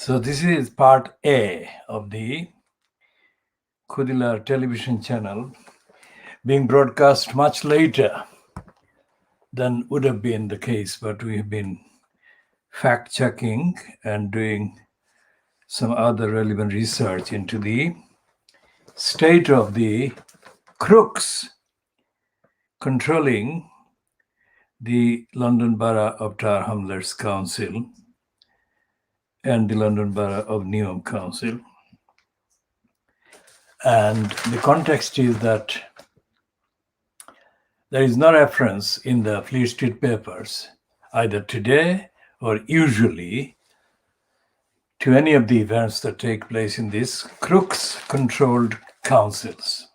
So this is part A of the Kudila television channel, being broadcast much later than would have been the case, but we have been fact-checking and doing some other relevant research into the state of the crooks controlling the London Borough of Tower Hamlets Council and the London Borough of Newham Council. And the context is that there is no reference in the Fleet Street papers, either today or usually, to any of the events that take place in these crooks-controlled councils.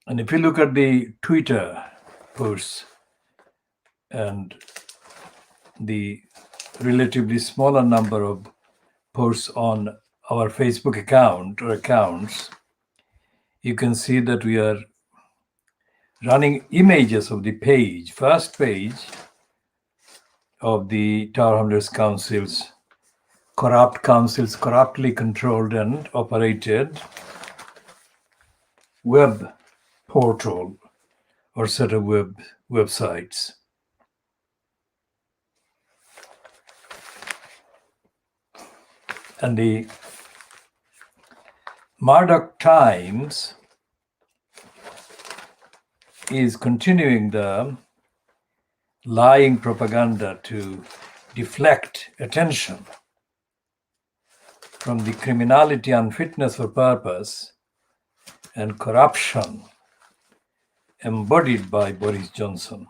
And if you look at the Twitter posts and the relatively smaller number of posts on our Facebook account or accounts, you can see that we are running images of the page, first page of the Tower Hamlets Council's corruptly controlled and operated web portal or set of websites. And the Murdoch Times is continuing the lying propaganda to deflect attention from the criminality, unfitness for purpose, and corruption embodied by Boris Johnson,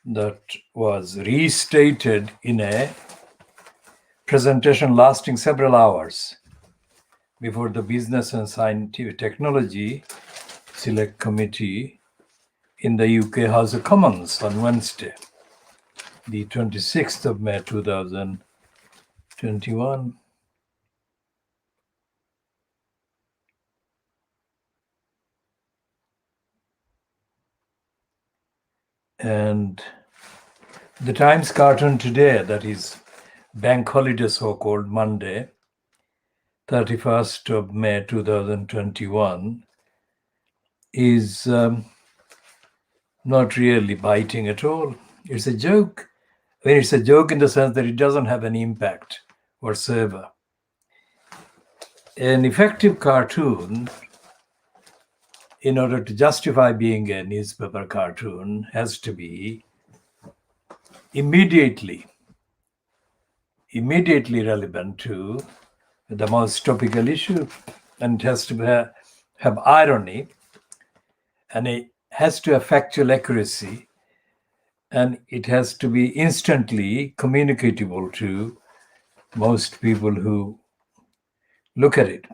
that was restated in a presentation lasting several hours before the Business and Scientific Technology Select Committee in the UK House of Commons on Wednesday, the 26th of May 2021. And the Times cartoon today, that is bank holiday so-called Monday, 31st of May 2021, is not really biting at all. It's a joke. I mean, it's a joke in the sense that it doesn't have any impact whatsoever. An effective cartoon, in order to justify being a newspaper cartoon, has to be immediately relevant to the most topical issue, and it has to have irony, and it has to have factual accuracy, and it has to be instantly communicatable to most people who look at it.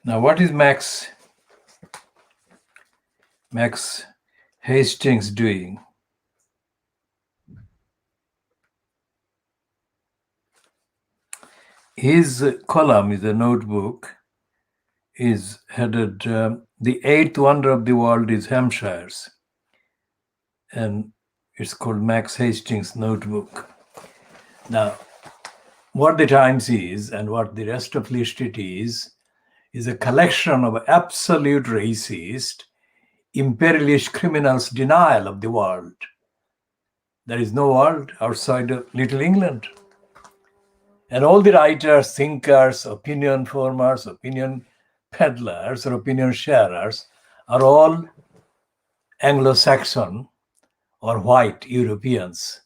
Now, what is Max Hastings doing? His column is a notebook, is headed The Eighth Wonder of the World is Hampshires, and it's called Max Hastings Notebook. Now, what the Times is and what the rest of Fleet Street is a collection of absolute racist, imperialist criminals' denial of the world. There is no world outside of Little England. And all the writers, thinkers, opinion formers, opinion peddlers, or opinion sharers are all Anglo-Saxon or white Europeans.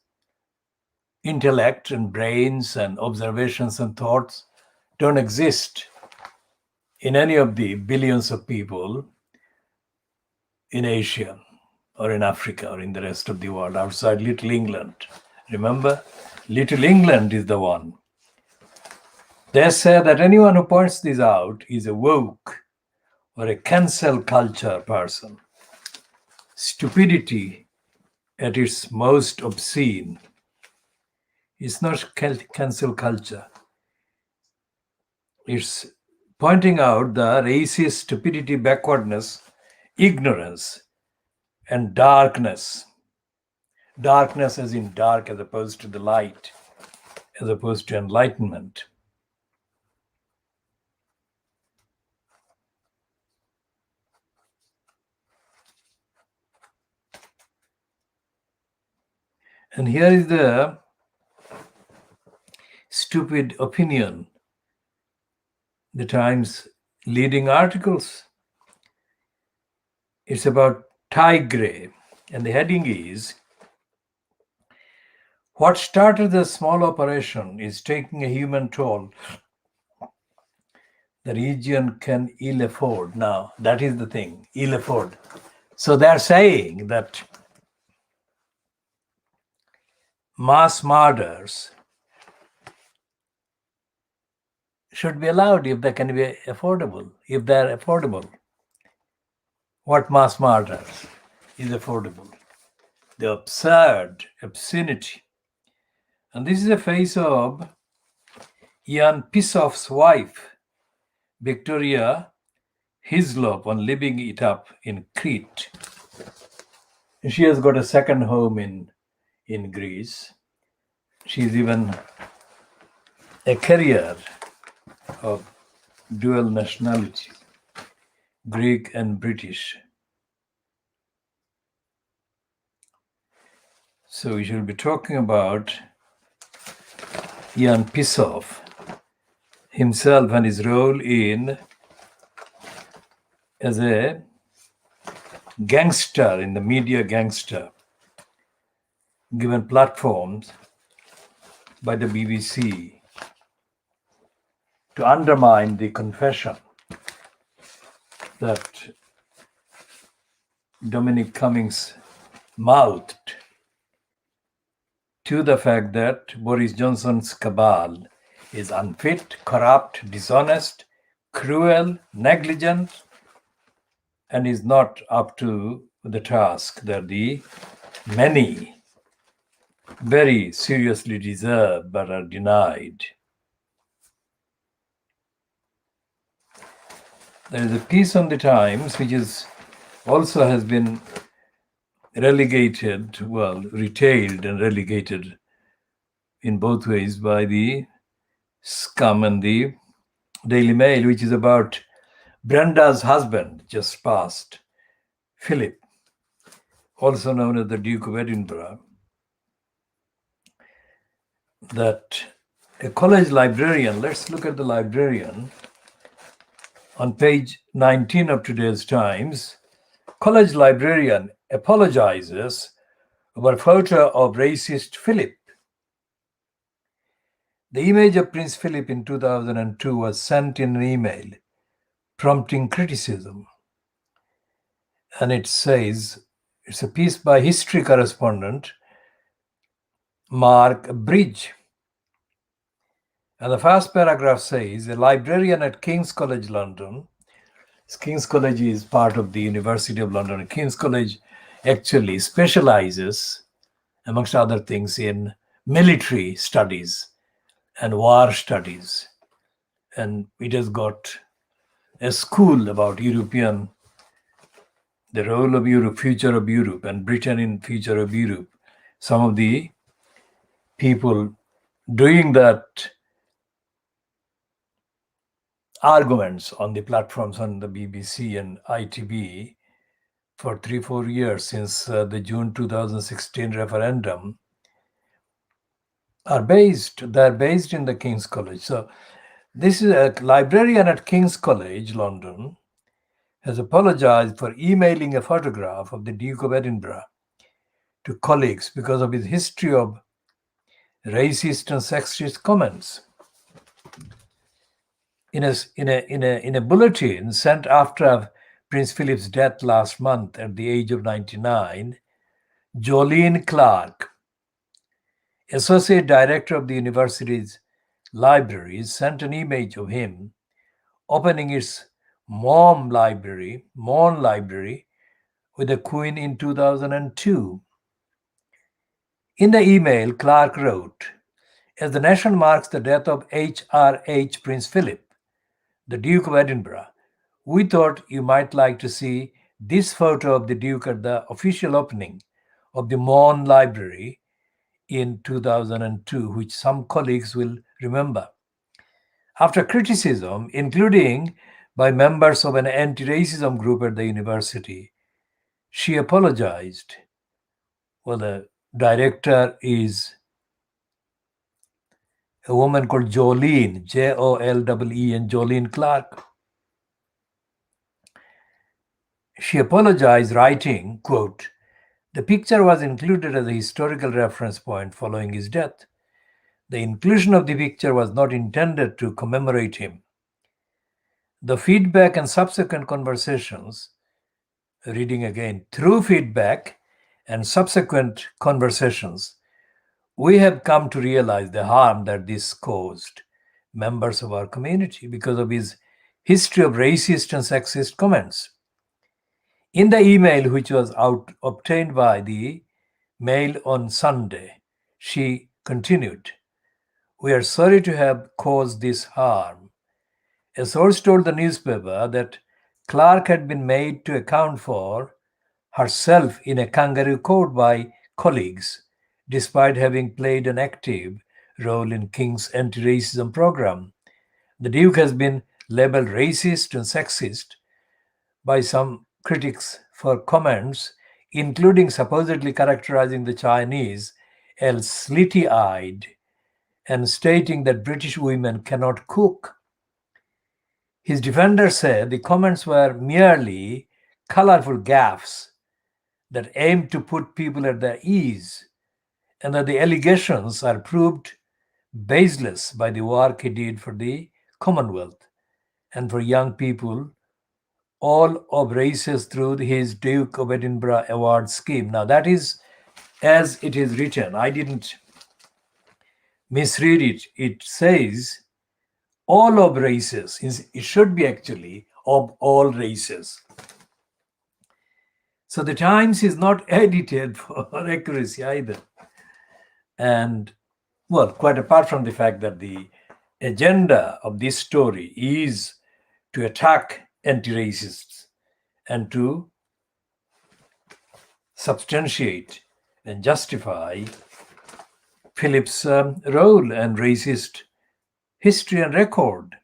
Intellect and brains and observations and thoughts don't exist in any of the billions of people in Asia or in Africa or in the rest of the world outside Little England. Remember, Little England is the one. They say that anyone who points this out is a woke or a cancel culture person. Stupidity at its most obscene is not cancel culture. It's pointing out the racist stupidity, backwardness, ignorance, and darkness. Darkness as in dark as opposed to the light, as opposed to enlightenment. And here is the stupid opinion, the Times leading articles. It's about Tigray, and the heading is, "What started as a small operation is taking a human toll the region can ill afford." Now, that is the thing, ill afford. So they're saying that mass murders should be allowed if they can be affordable, if they're affordable. What mass murders is affordable? The absurd obscenity. And this is the face of Ian Pissoff's wife, Victoria Hislop, on living it up in Crete. She has got a second home in Greece. She's even a carrier of dual nationality, Greek and British. So we shall be talking about Ian Pissoff himself and his role as a gangster, in the media gangster, given platforms by the BBC to undermine the confession that Dominic Cummings mouthed to the fact that Boris Johnson's cabal is unfit, corrupt, dishonest, cruel, negligent, and is not up to the task that the many very seriously deserve but are denied. There is a piece on the Times which is also has been relegated, well, retailed and relegated in both ways by the scum and the Daily Mail, which is about Brenda's husband, just passed, Philip, also known as the Duke of Edinburgh, that a college librarian, let's look at the librarian, on page 19 of today's Times, college librarian apologizes over photo of racist Philip. The image of Prince Philip in 2002 was sent in an email, prompting criticism. And it says, it's a piece by history correspondent Mark Bridge. And the first paragraph says, a librarian at King's College London. King's College is part of the University of London. King's College actually specializes, amongst other things, in military studies and war studies. And it has got a school about European, the role of Europe, future of Europe, and Britain in future of Europe. Some of the people doing that arguments on the platforms on the BBC and ITV for 3-4 years since the June 2016 referendum they're based in the King's College. So this is a librarian at King's College, London, has apologized for emailing a photograph of the Duke of Edinburgh to colleagues because of his history of racist and sexist comments. In a bulletin sent after Prince Philip's death last month at the age of 99, Jolene Clark, Associate Director of the university's libraries, sent an image of him opening its Mon library with the Queen in 2002. In the email, Clark wrote, as the nation marks the death of HRH Prince Philip, the Duke of Edinburgh. We thought you might like to see this photo of the Duke at the official opening of the Mon Library in 2002, which some colleagues will remember. After criticism, including by members of an anti-racism group at the university, she apologized. Well, the director is a woman called Jolene, Jolene, Jolene Clark. She apologized, writing, quote, "The picture was included as a historical reference point following his death. The inclusion of the picture was not intended to commemorate him. The feedback and subsequent conversations," reading again, "through feedback and subsequent conversations, we have come to realize the harm that this caused members of our community because of his history of racist and sexist comments." In the email, which was obtained by the Mail on Sunday, she continued, "We are sorry to have caused this harm." A source told the newspaper that Clark had been made to account for herself in a kangaroo court by colleagues, despite having played an active role in King's anti-racism program. The Duke has been labeled racist and sexist by some critics for comments, including supposedly characterizing the Chinese as slitty-eyed and stating that British women cannot cook. His defenders said the comments were merely colorful gaffes that aimed to put people at their ease, and that the allegations are proved baseless by the work he did for the Commonwealth and for young people, all of races, through his Duke of Edinburgh award scheme. Now, that is as it is written. I didn't misread it. It says all of races. It should be actually of all races. So the Times is not edited for accuracy either. And, well, quite apart from the fact that the agenda of this story is to attack anti-racists and to substantiate and justify Philip's role and racist history and record.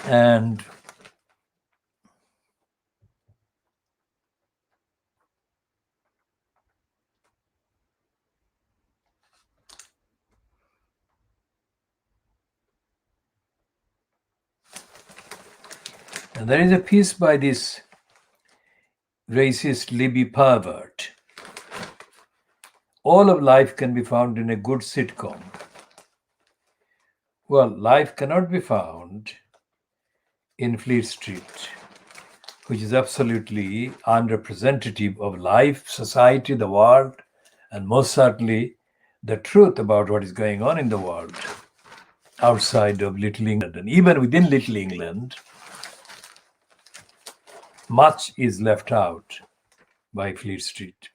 And there is a piece by this racist Libby pervert. All of life can be found in a good sitcom. Well, life cannot be found in Fleet Street, which is absolutely unrepresentative of life, society, the world, and most certainly the truth about what is going on in the world outside of Little England. And even within Little England, much is left out by Fleet Street.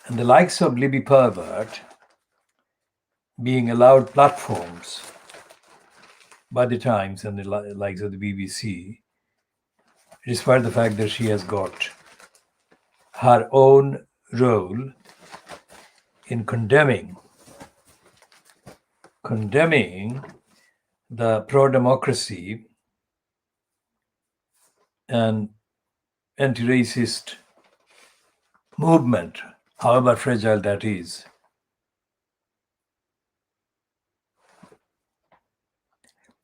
And the likes of Libby Pervert being allowed platforms by the Times and the likes of the BBC, despite the fact that she has got her own role in condemning the pro-democracy and anti-racist movement, however fragile that is.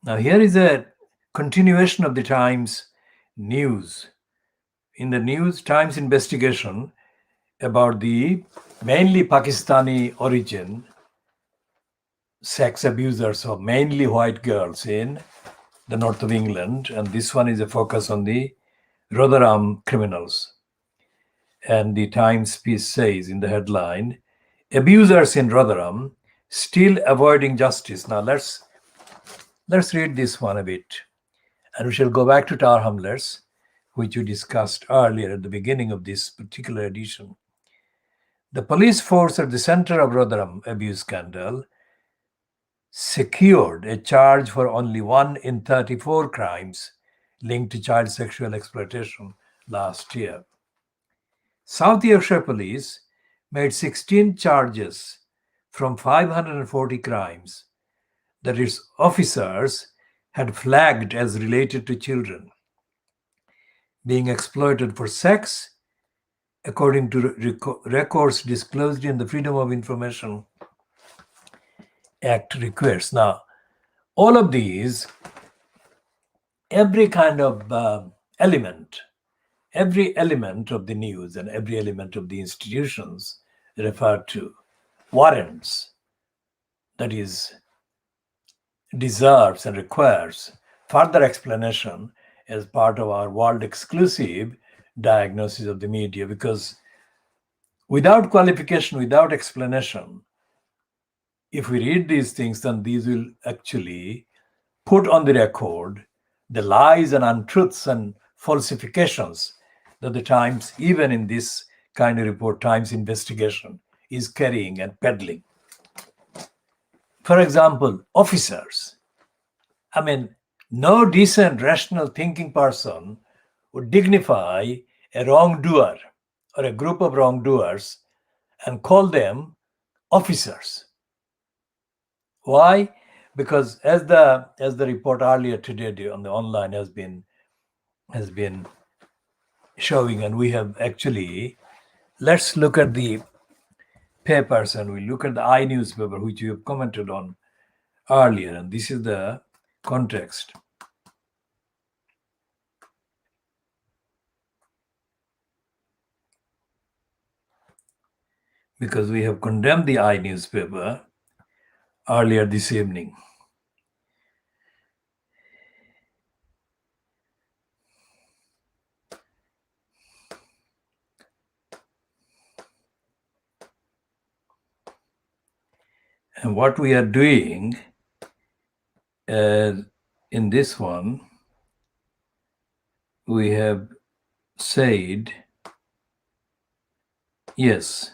Now, here is a continuation of the Times news. In the news, Times investigation about the mainly Pakistani origin sex abusers of mainly white girls in the north of England. And this one is a focus on the Rotherham criminals. And the Times piece says in the headline, "Abusers in Rotherham still avoiding justice." Now let's read this one a bit. And we shall go back to Tower Hamlets, which we discussed earlier at the beginning of this particular edition. The police force at the center of Rotherham abuse scandal secured a charge for only 1 in 34 crimes linked to child sexual exploitation last year. South Yorkshire Police made 16 charges from 540 crimes that its officers had flagged as related to children being exploited for sex, according to records disclosed in the Freedom of Information Act requests. Now, all of these, every kind of element, every element of the news and every element of the institutions referred to warrants, that is, deserves and requires further explanation as part of our world exclusive diagnosis of the media, because without qualification, without explanation, if we read these things, then these will actually put on the record the lies and untruths and falsifications that the Times, even in this kind of report, Times investigation, is carrying and peddling. For example, officers. I mean, no decent, rational thinking person would dignify a wrongdoer or a group of wrongdoers and call them officers. Why? Because as the report earlier today on the online has been showing, and we have actually, let's look at the papers and we look at the newspaper, which we have commented on earlier, and this is the context. Because we have condemned the newspaper earlier this evening. And what we are doing in this one, we have said, yes,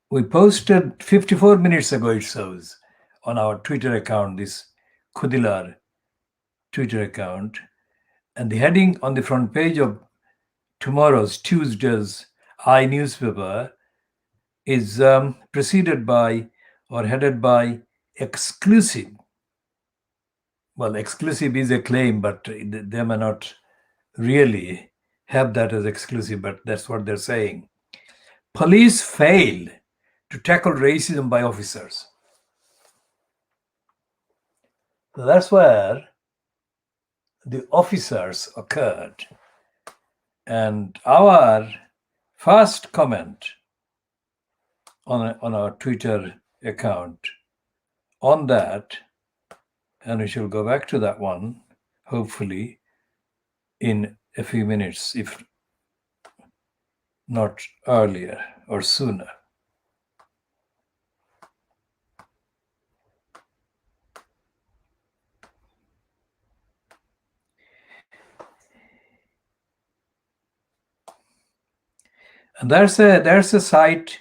we posted 54 minutes ago, it shows, on our Twitter account, this Khudilar Twitter account, and the heading on the front page of tomorrow's, Tuesday's newspaper is preceded by or headed by exclusive. Well, exclusive is a claim, but they may not really have that as exclusive, but that's what they're saying. Police failed to tackle racism by officers. So that's where the officers occurred. And our first comment on our Twitter account on that, and we shall go back to that one, hopefully, in a few minutes, if not earlier or sooner. And there's a site,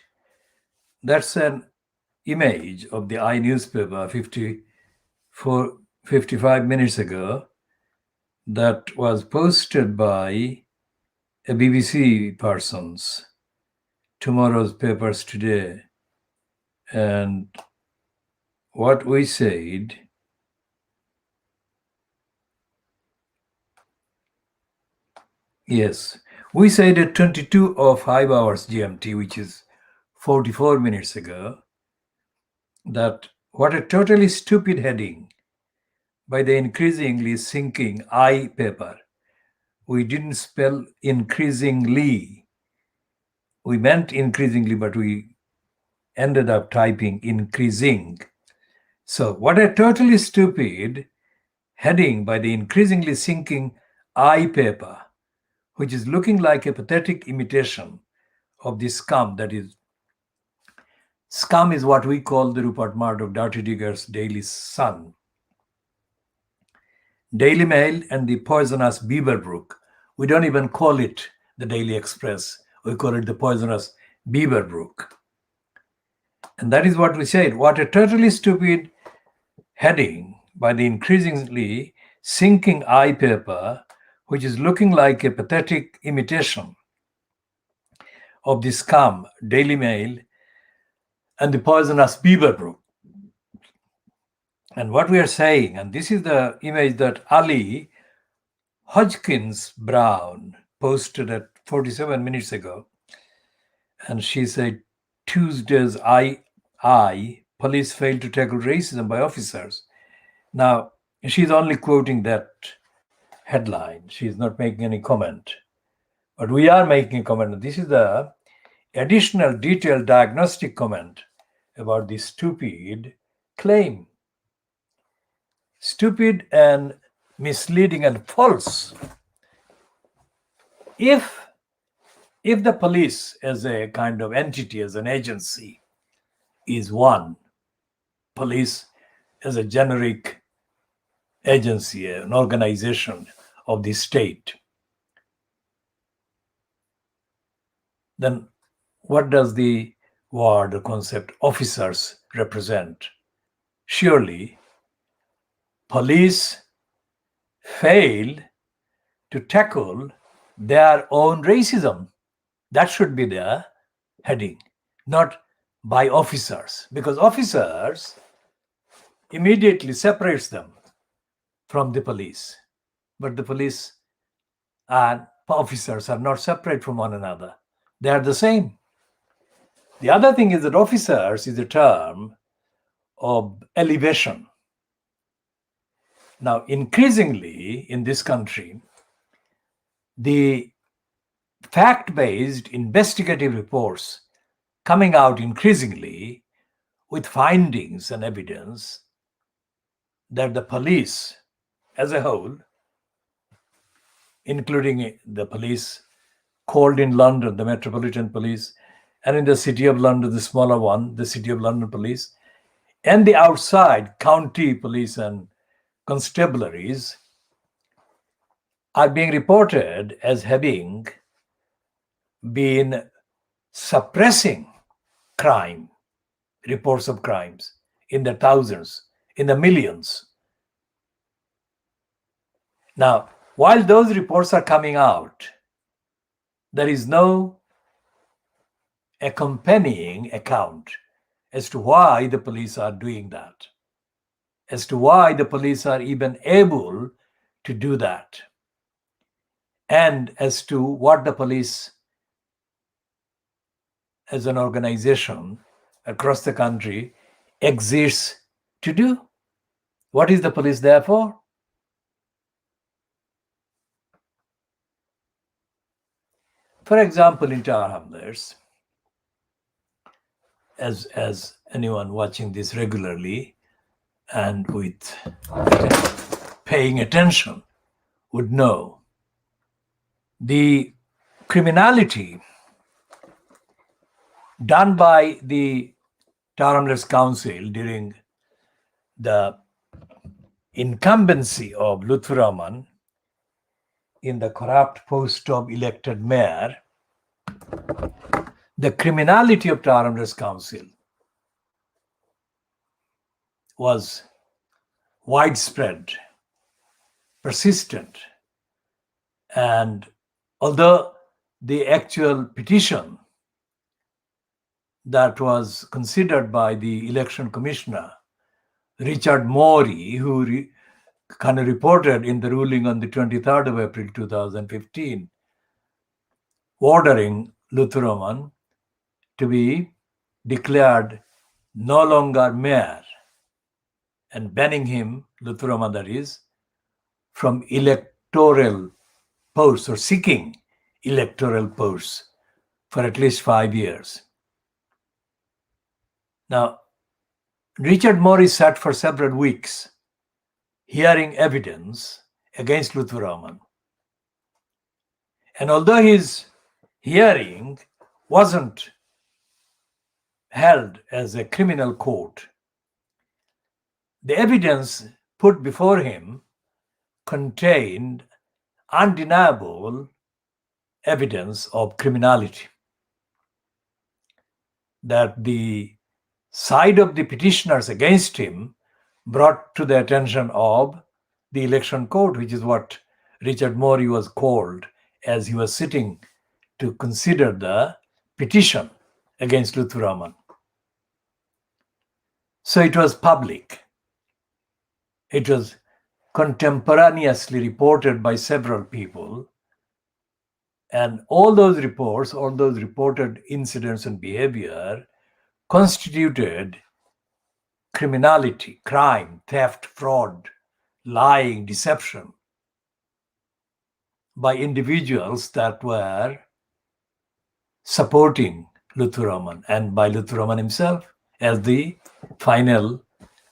that's an image of the newspaper 55 minutes ago that was posted by a BBC person's Tomorrow's Papers Today. And what we said, yes, we said at 22:05 hours GMT, which is 44 minutes ago, that what a totally stupid heading by the increasingly sinking paper. We didn't spell increasingly. We meant increasingly, but we ended up typing increasing. So what a totally stupid heading by the increasingly sinking paper, which is looking like a pathetic imitation of the scum. That is, scum is what we call the Rupert Murdoch Dirty Diggers Daily Sun, Daily Mail, and the poisonous Beaverbrook, We don't even call it the Daily Express. We call it the poisonous beaver brook. And that is what we said. What a totally stupid heading by the increasingly sinking eye paper, which is looking like a pathetic imitation of the scum Daily Mail and the poisonous beaver brook. And what we are saying, and this is the image that Ali Hodgkins Brown posted at 47 minutes ago. And she said, Tuesday's police failed to tackle racism by officers. Now, she's only quoting that headline. She's not making any comment. But we are making a comment. This is the additional detailed diagnostic comment about this stupid claim. Stupid and misleading and false. If the police as a kind of entity, as an agency, is one, police as a generic agency, an organization of the state, then what does the word, the concept officers represent? Surely, police fail to tackle their own racism. That should be the heading, not by officers, because officers immediately separates them from the police. But the police and officers are not separate from one another. They are the same. The other thing is that officers is a term of elevation. Now, increasingly in this country, the fact-based investigative reports coming out increasingly with findings and evidence that the police as a whole, including the police called in London, the Metropolitan Police, and in the City of London, the smaller one, the City of London Police, and the outside county police and constabularies, are being reported as having been suppressing crime, reports of crimes in the thousands, in the millions. Now, while those reports are coming out, there is no accompanying account as to why the police are doing that, as to why the police are even able to do that, and as to what the police as an organization across the country exists to do. What is the police there for? For example, in Tower Hamlets, as anyone watching this regularly and with paying attention would know, the criminality done by the Tower Hamlets Council during the incumbency of Lutfur Rahman in the corrupt post of elected mayor, the criminality of Tower Hamlets Council was widespread, persistent, and although the actual petition that was considered by the election commissioner, Richard Morey, who kind of reported in the ruling on the 23rd of April 2015, ordering Lutfur Rahman to be declared no longer mayor and banning him, Lutfur Rahman that is, from electoral posts or seeking electoral posts for at least 5 years. Now, Richard Morey sat for several weeks hearing evidence against Lutfur Rahman. And although his hearing wasn't held as a criminal court, the evidence put before him contained undeniable evidence of criminality, that the side of the petitioners against him brought to the attention of the election court, which is what Richard Morey was called as he was sitting to consider the petition against Luthuraman. So it was public. It was contemporaneously reported by several people. And all those reports, all those reported incidents and behavior constituted criminality, crime, theft, fraud, lying, deception by individuals that were supporting Luthuraman and by Luthuraman himself, as the final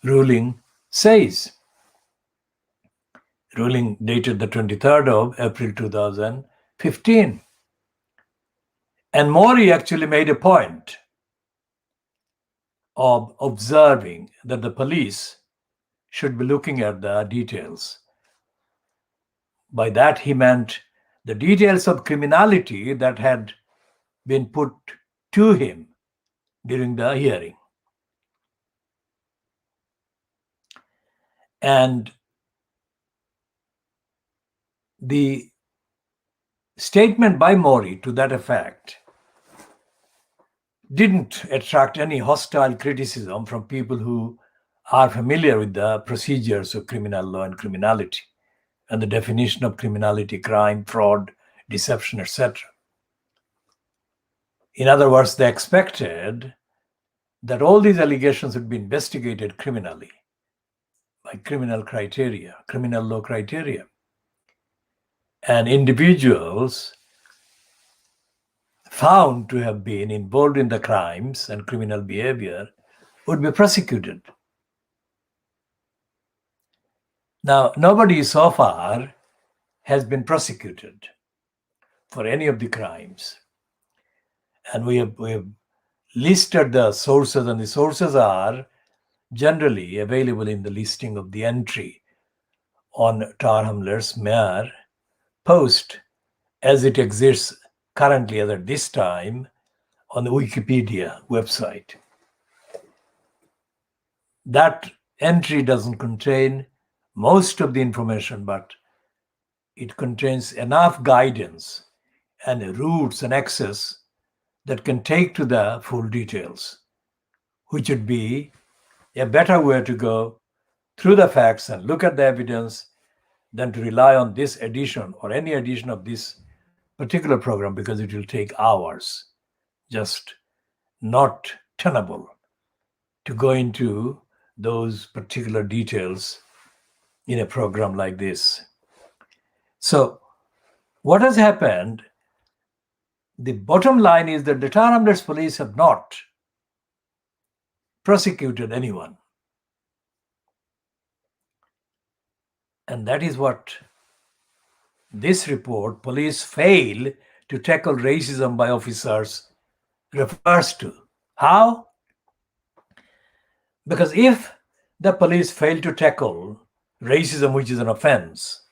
ruling says. Ruling dated the 23rd of April 2015. And Morey actually made a point of observing that the police should be looking at the details. By that he meant the details of criminality that had been put to him during the hearing. And the statement by Morey to that effect didn't attract any hostile criticism from people who are familiar with the procedures of criminal law and criminality and the definition of criminality, crime, fraud, deception, etc. In other words, they expected that all these allegations would be investigated criminally by criminal criteria, criminal law criteria. And individuals found to have been involved in the crimes and criminal behavior would be prosecuted. Now, nobody so far has been prosecuted for any of the crimes. And we have listed the sources, and the sources are generally available in the listing of the entry on Tar Hamler's Mayor post as it exists currently as at this time on the Wikipedia website. That entry doesn't contain most of the information, but it contains enough guidance and routes and access that can take to the full details, which would be a better way to go through the facts and look at the evidence than to rely on this edition or any edition of this particular program, because it will take hours, just not tenable to go into those particular details in a program like this. So what has happened, the bottom line is that the Tar Hamlets police have not prosecuted anyone. And that is what this report, police fail to tackle racism by officers, refers to. How? Because if the police fail to tackle racism, which is an offense,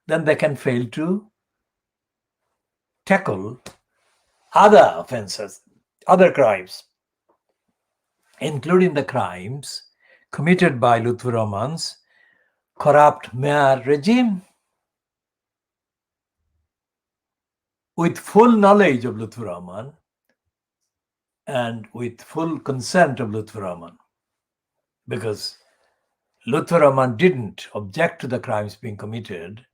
then they can fail to tackle other offenses, other crimes, including the crimes committed by Luthuraman's corrupt mayor regime. With full knowledge of Luthuraman and with full consent of Luthuraman, because Luthuraman didn't object to the crimes being committed,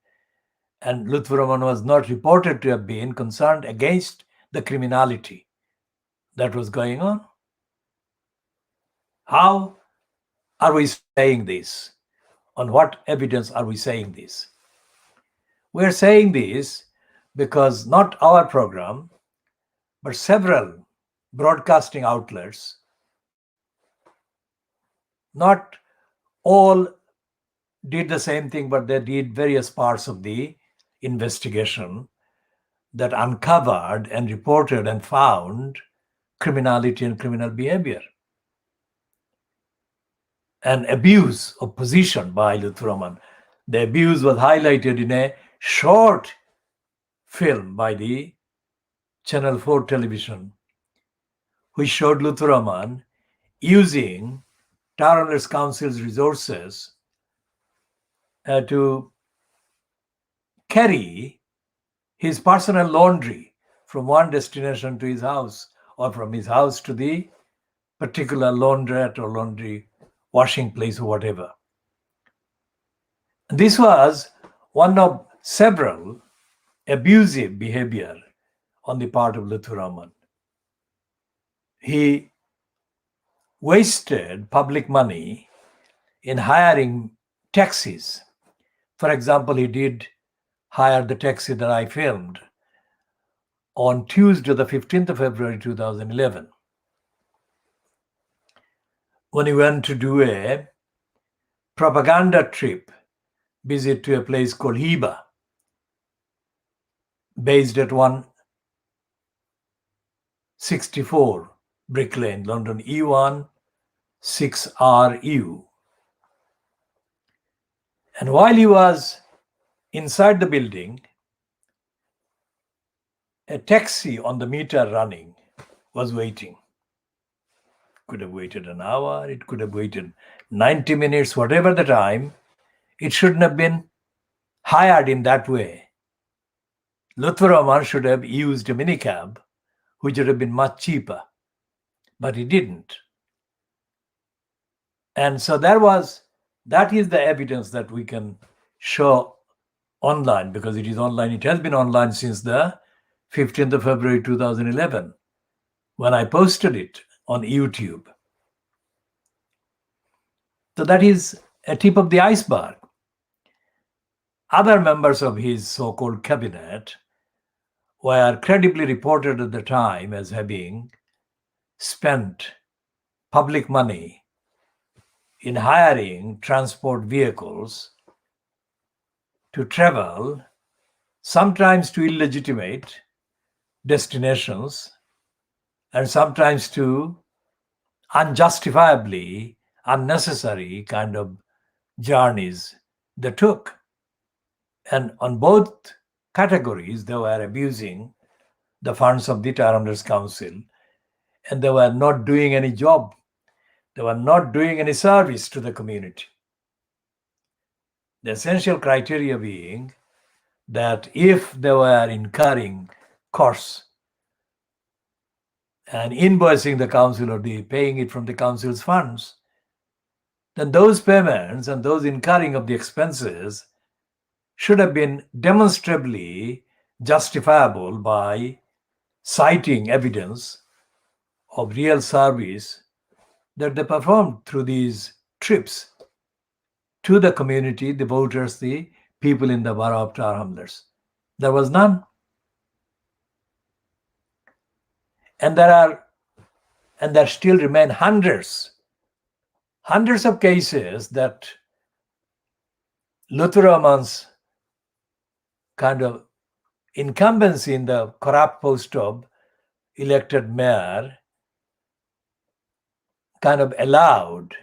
and Luthuraman was not reported to have been concerned against the criminality that was going on. How are we saying this? On what evidence are we saying this? We're saying this because not our program, but several broadcasting outlets, not all did the same thing, but they did various parts of the investigation that uncovered and reported and found criminality and criminal behavior and abuse of position by Luthuraman. The abuse was highlighted in a short film by the Channel 4 television, which showed Lutfur Rahman using Tower Hamlets Council's resources to carry his personal laundry from one destination to his house, or from his house to the particular laundrette or laundry washing place or whatever. This was one of several abusive behavior on the part of Lutfur Rahman. He wasted public money in hiring taxis. For example, he did hire the taxi that I filmed on Tuesday, the 15th of February 2011, when he went to do a propaganda trip visit to a place called Hiba, based at 164 Brick Lane, London, E1 6RU. And while he was inside the building, a taxi on the meter running was waiting. Could have waited an hour, it could have waited 90 minutes, whatever the time. It shouldn't have been hired in that way. Lutfur Rahman should have used a minicab, which would have been much cheaper, but he didn't. And so that is the evidence that we can show online, because it is online. It has been online since the 15th of February 2011, when I posted it on YouTube. So that is a tip of the iceberg. Other members of his so-called cabinet were credibly reported at the time as having spent public money in hiring transport vehicles to travel, sometimes to illegitimate destinations, and sometimes to unjustifiably unnecessary kind of journeys they took. And on both categories, they were abusing the funds of the Tower Hamlets Council, and they were not doing any job. They were not doing any service to the community. The essential criteria being that if they were incurring costs and invoicing the council or paying it from the council's funds, then those payments and those incurring of the expenses should have been demonstrably justifiable by citing evidence of real service that they performed through these trips to the community, the voters, the people in the borough of Tower Hamlets. There was none. And there still remain hundreds of cases that Lutfur Rahman's kind of incumbency in the corrupt post of elected mayor kind of allowed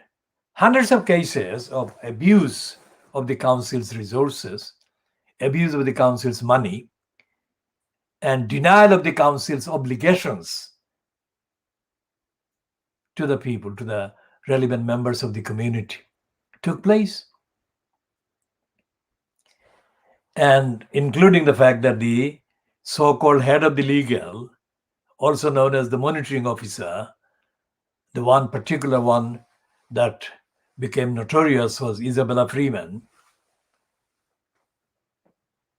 hundreds of cases of abuse of the council's resources, abuse of the council's money, and denial of the council's obligations to the people, to the relevant members of the community, took place. And including the fact that the so-called head of the legal, also known as the monitoring officer, the one particular one that became notorious was Isabella Freeman.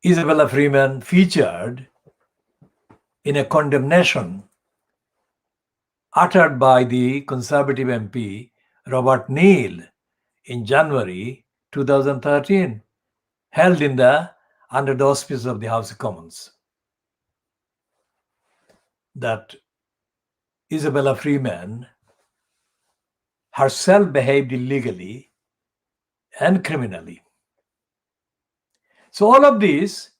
Isabella Freeman featured in a condemnation uttered by the Conservative MP Robert Neal in January 2013, held under the auspices of the House of Commons, that Isabella Freeman herself behaved illegally and criminally. So all of these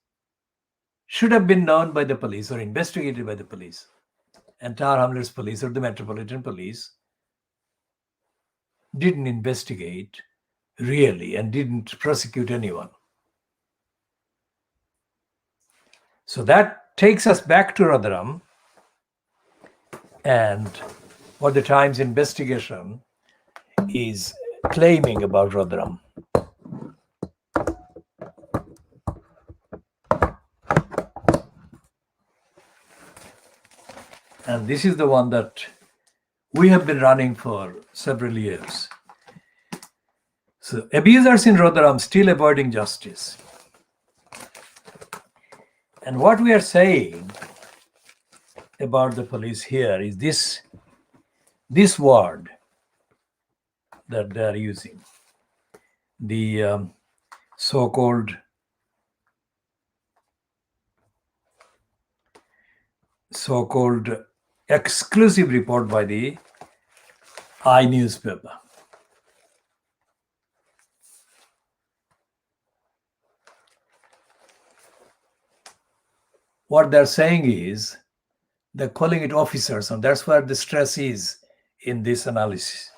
should have been known by the police or investigated by the police. And Tower Hamlets Police or the Metropolitan Police didn't investigate really and didn't prosecute anyone. So that takes us back to Rotherham and what the Times investigation is claiming about Rotherham. And this is the one that we have been running for several years. So, abusers in Rotherham still avoiding justice. And what we are saying about the police here is this word that they are using, the so-called exclusive report by the I newspaper. What they're saying is they're calling it officers, and that's where the stress is in this analysis.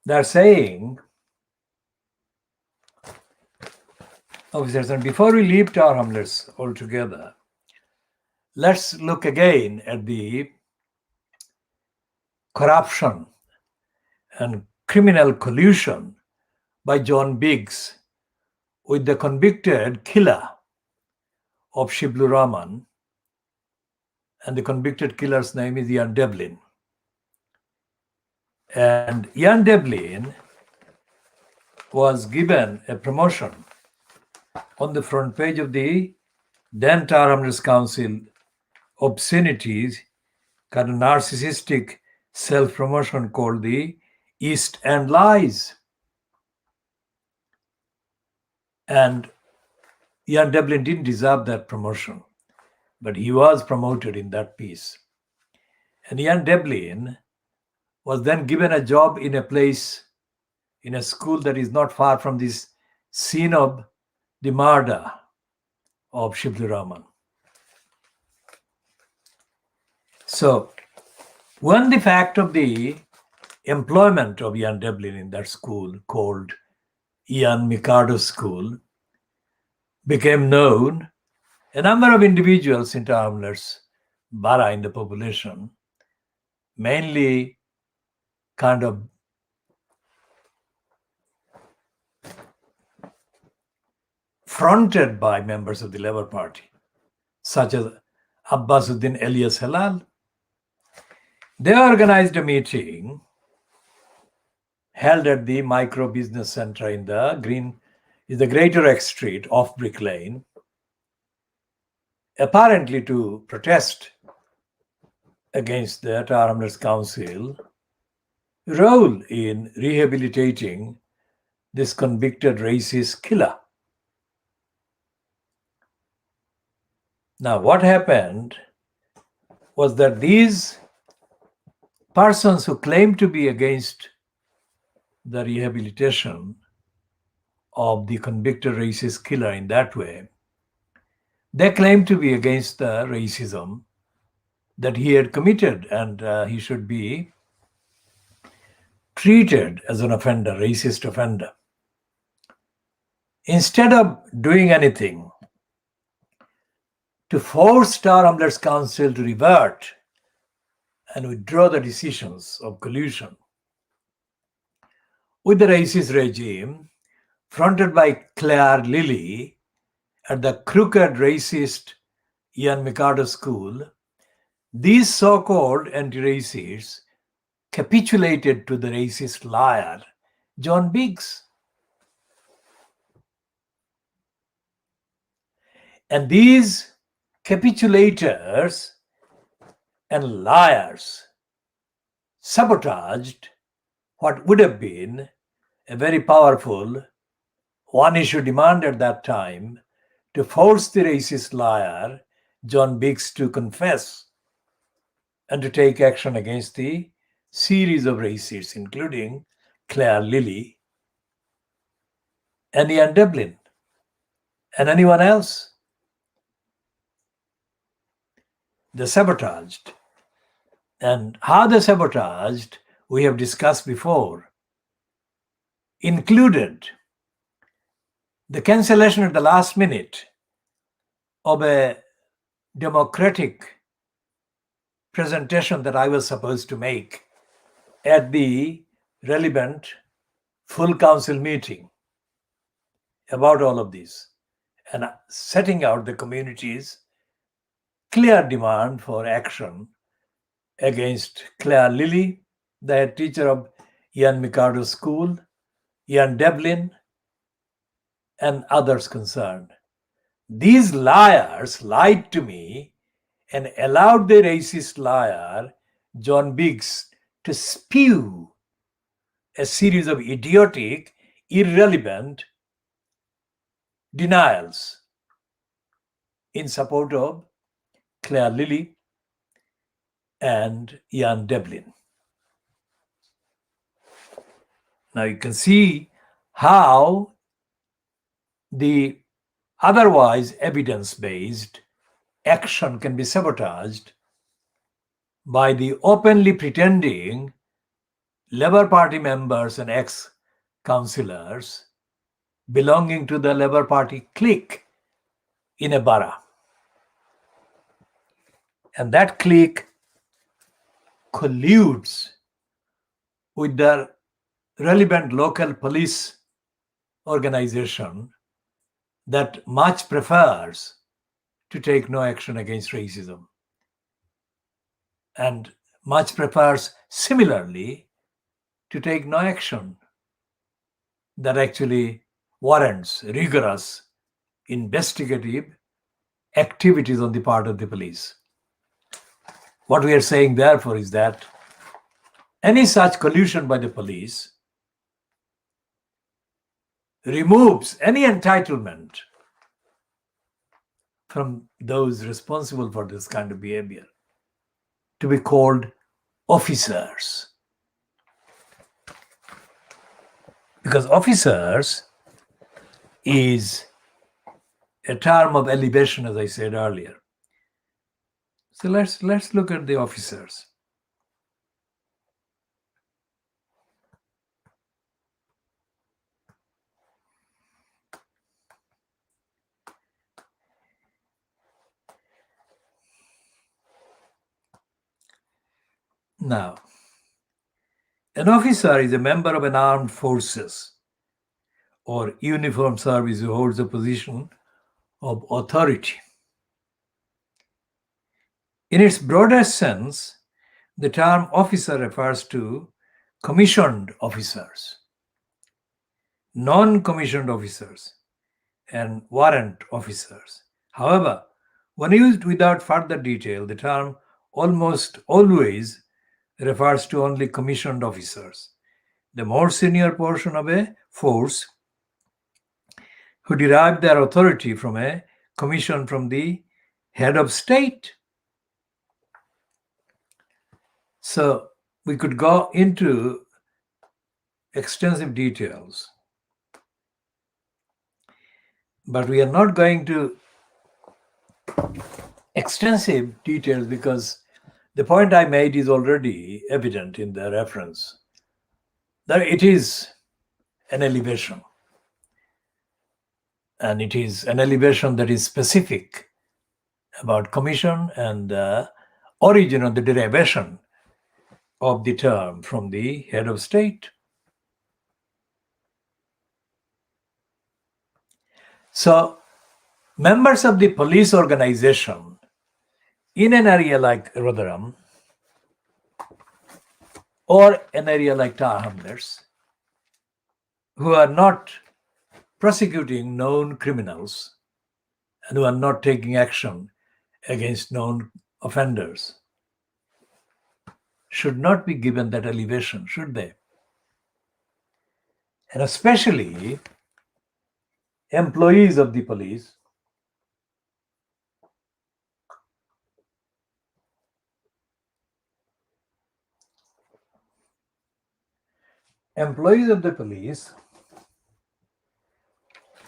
They're saying officers, and before we leave Tower Hamlets altogether, let's look again at the corruption and criminal collusion by John Biggs with the convicted killer of Shiblu Rahman, and the convicted killer's name is Ian Devlin. And Ian Devlin was given a promotion on the front page of the then Tower Hamlets Council obscenities, kind of narcissistic self-promotion called the East End Lies. And Ian Devlin didn't deserve that promotion, but he was promoted in that piece. And Ian Devlin was then given a job in a place, in a school that is not far from this scene of the murder of Shiblu Rahman. So, when the fact of the employment of Ian Devlin in that school, called Ian Mikado School, became known, a number of individuals in Tower Hamlets Borough in the population, mainly kind of fronted by members of the Labour Party, such as Abbasuddin Elias Halal, they organized a meeting held at the Micro Business Center in the Greater X Street off Brick Lane, apparently to protest against the Tower Hamlets Council role in rehabilitating this convicted racist killer. Now, what happened was that these persons who claimed to be against the rehabilitation of the convicted racist killer in that way, they claimed to be against the racism that he had committed, and he should be treated as an offender, racist offender. Instead of doing anything to force Tower Hamlets Council to revert and withdraw the decisions of collusion with the racist regime fronted by Claire Lilly at the crooked racist Ian Mikado School, these so-called anti-racists capitulated to the racist liar, John Biggs. And these capitulators and liars sabotaged what would have been a very powerful one-issue demand at that time to force the racist liar, John Biggs, to confess and to take action against the series of racists, including Claire Lilly and Ian Devlin and anyone else. They sabotaged. And how they sabotaged, we have discussed before, included The cancellation at the last minute of a democratic presentation that I was supposed to make at the relevant full council meeting about all of this, and setting out the community's clear demand for action against Claire Lilly, the head teacher of Ian Micardo School, Ian Devlin, and others concerned. These liars lied to me and allowed the racist liar, John Biggs, to spew a series of idiotic, irrelevant denials in support of Claire Lilly and Ian Devlin. Now you can see how the otherwise evidence-based action can be sabotaged by the openly pretending Labour Party members and ex-councillors belonging to the Labour Party clique in a borough. And that clique colludes with the relevant local police organization that much prefers to take no action against racism, and much prefers similarly to take no action that actually warrants rigorous investigative activities on the part of the police. What we are saying, therefore, is that any such collusion by the police removes any entitlement from those responsible for this kind of behavior to be called officers. Because officers is a term of elevation, as I said earlier. So let's look at the officers. Now, an officer is a member of an armed forces or uniformed service who holds a position of authority. In its broadest sense, the term officer refers to commissioned officers, non-commissioned officers, and warrant officers. However, when used without further detail, the term almost always refers to only commissioned officers, the more senior portion of a force who derive their authority from a commission from the head of state. So we could go into extensive details, but we are not going to extensive details because the point I made is already evident in the reference, that it is an elevation. And it is an elevation that is specific about commission and the origin of the derivation of the term from the head of state. So, members of the police organization in an area like Rotherham or an area like Tower Hamlets, who are not prosecuting known criminals and who are not taking action against known offenders, should not be given that elevation, should they? And especially employees of the police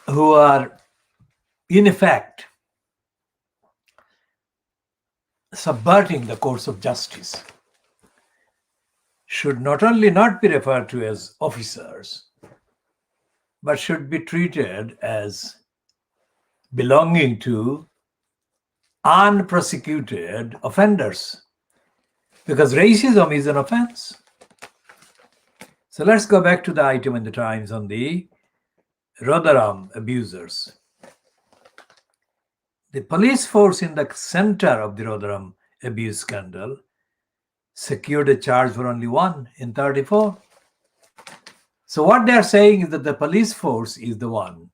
who are in effect subverting the course of justice should not only not be referred to as officers, but should be treated as belonging to unprosecuted offenders, because racism is an offense. So let's go back to the item in the Times on the Rotherham abusers. The police force in the center of the Rotherham abuse scandal secured a charge for only one in 34. So what they are saying is that the police force is the one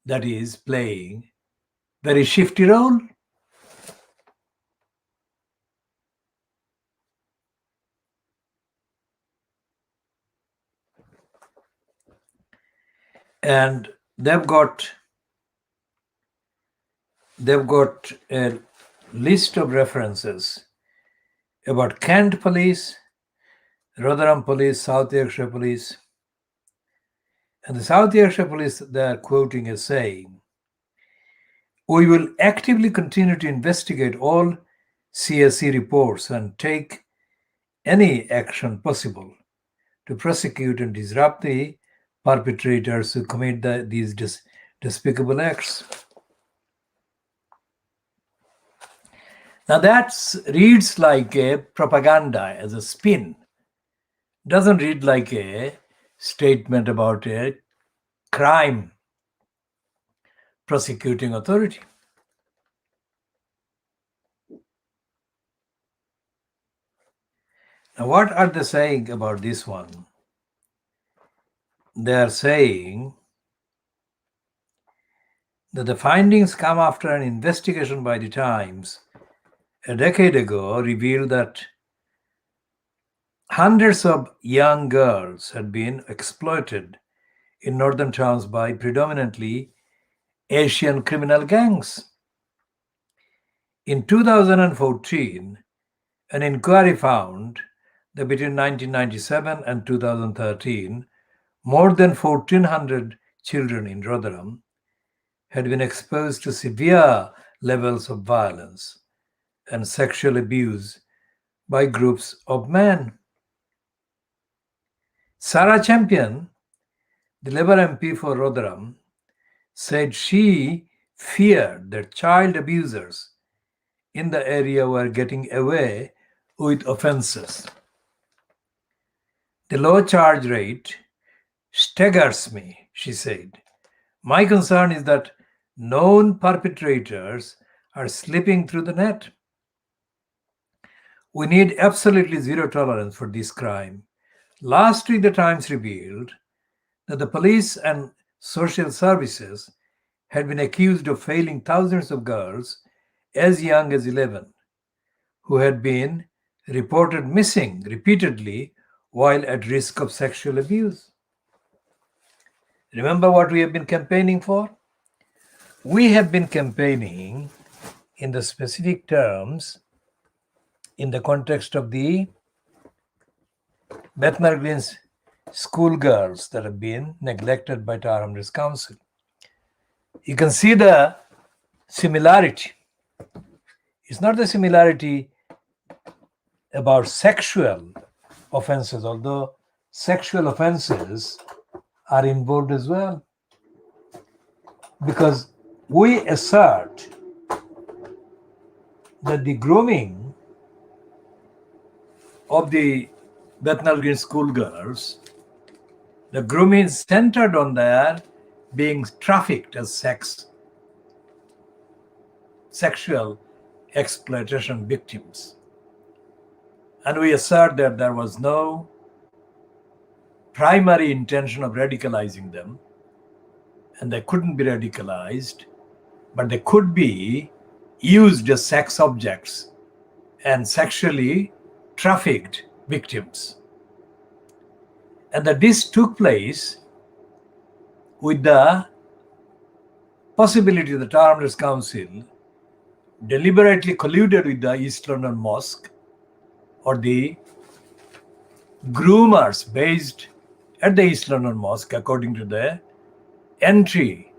that is playing very shifty role. And they've got a list of references about Kent police, Rotherham police, South Yorkshire police. And the South Yorkshire police, they're quoting as saying, "We will actively continue to investigate all CSE reports and take any action possible to prosecute and disrupt the perpetrators who commit these despicable acts." Now that reads like a propaganda as a spin. Doesn't read like a statement about a crime prosecuting authority. Now what are they saying about this one? They are saying that the findings come after an investigation by the Times a decade ago revealed that hundreds of young girls had been exploited in northern towns by predominantly Asian criminal gangs. In 2014, an inquiry found that between 1997 and 2013, more than 1,400 children in Rotherham had been exposed to severe levels of violence and sexual abuse by groups of men. Sarah Champion, the Labour MP for Rotherham, said she feared that child abusers in the area were getting away with offences. "The low charge rate staggers me," she said. "My concern is that known perpetrators are slipping through the net. We need absolutely zero tolerance for this crime." Last week, the Times revealed that the police and social services had been accused of failing thousands of girls as young as 11 who had been reported missing repeatedly while at risk of sexual abuse. Remember what we have been campaigning for? We have been campaigning in the specific terms in the context of the Bethnal Green's schoolgirls that have been neglected by Tower Hamlets Council. You can see the similarity. It's not the similarity about sexual offenses, although sexual offenses are involved as well. Because we assert that the grooming of the Bethnal Green schoolgirls, the grooming is centered on their being trafficked as sexual exploitation victims. And we assert that there was no primary intention of radicalizing them, and they couldn't be radicalized, but they could be used as sex objects and sexually trafficked victims. And that this took place with the possibility that the Tower Hamlets Council deliberately colluded with the East London Mosque or the groomers based at the East London Mosque, according to the entry,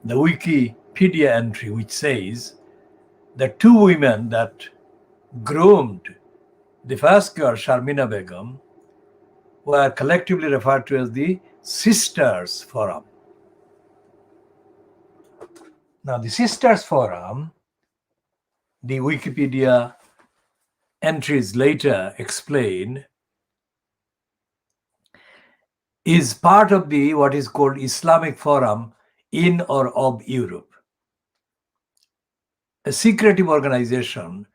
the Wikipedia entry, which says that two women that groomed the first girl, Sharmina Begum, were collectively referred to as the Sisters Forum. Now, the Sisters Forum, the Wikipedia entries later explain, is part of the what is called Islamic Forum in or of Europe, a secretive organization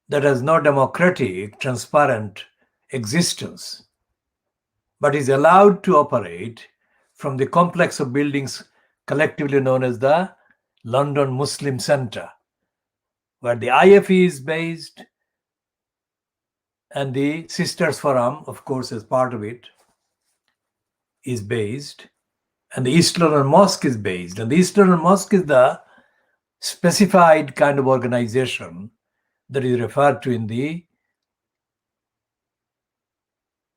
that has no democratic, transparent existence, but is allowed to operate from the complex of buildings collectively known as the London Muslim Centre, where the IFE is based and the Sisters Forum, of course, as part of it, is based, and the East London Mosque is based. And the East London Mosque is the specified kind of organization that is referred to in the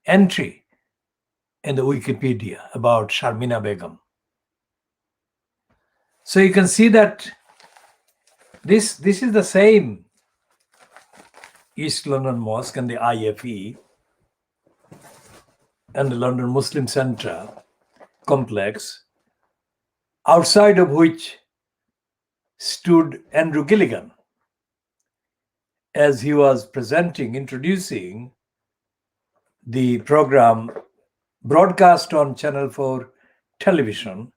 entry in the Wikipedia about Sharmina Begum. So you can see that this is the same East London Mosque and the IFE and the London Muslim Centre complex, outside of which stood Andrew Gilligan as he was presenting, introducing the program broadcast on Channel 4 television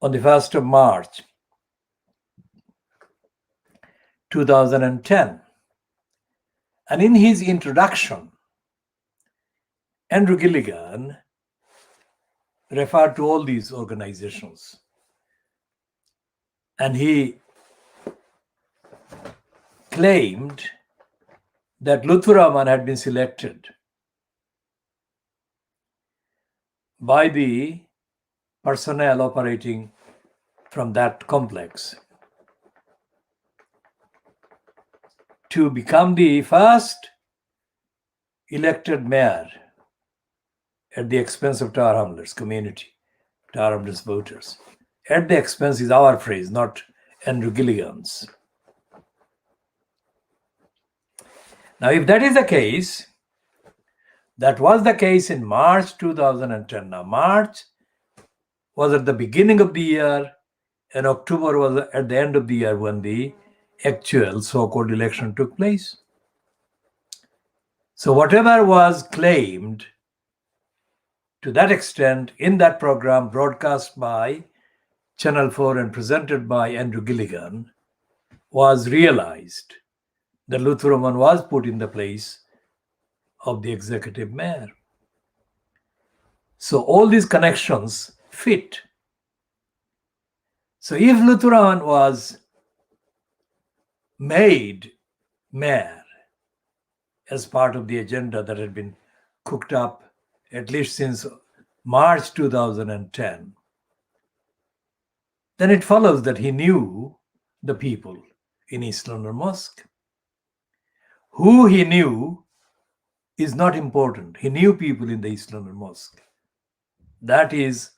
on the 1st of March 2010. And in his introduction, Andrew Gilligan referred to all these organizations. And he claimed that Lutfur Rahman had been selected by the personnel operating from that complex to become the first elected mayor at the expense of Tower Hamlets community, Tower Hamlets voters. At the expense is our phrase, not Andrew Gilligan's. Now, if that is the case, that was the case in March 2010. Now, March was at the beginning of the year, and October was at the end of the year when the actual so-called election took place. So whatever was claimed to that extent in that program broadcast by Channel 4 and presented by Andrew Gilligan was realized. That Lutfur Rahman was put in the place of the executive mayor. So all these connections fit. So if Lutfur Rahman was made mayor as part of the agenda that had been cooked up at least since March 2010, then it follows that he knew the people in East London Mosque. Who he knew is not important. He knew people in the East London Mosque. That is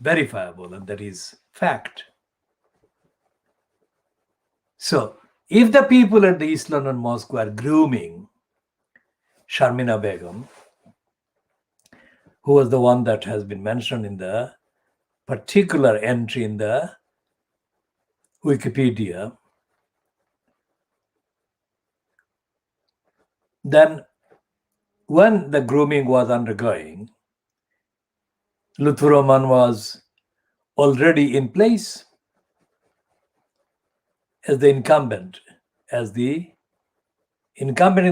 verifiable and that is fact. So, if the people at the East London Mosque were grooming Sharmina Begum, who was the one that has been mentioned in the particular entry in the Wikipedia, then when the grooming was undergoing, Lutfur Rahman was already in place as the incumbent in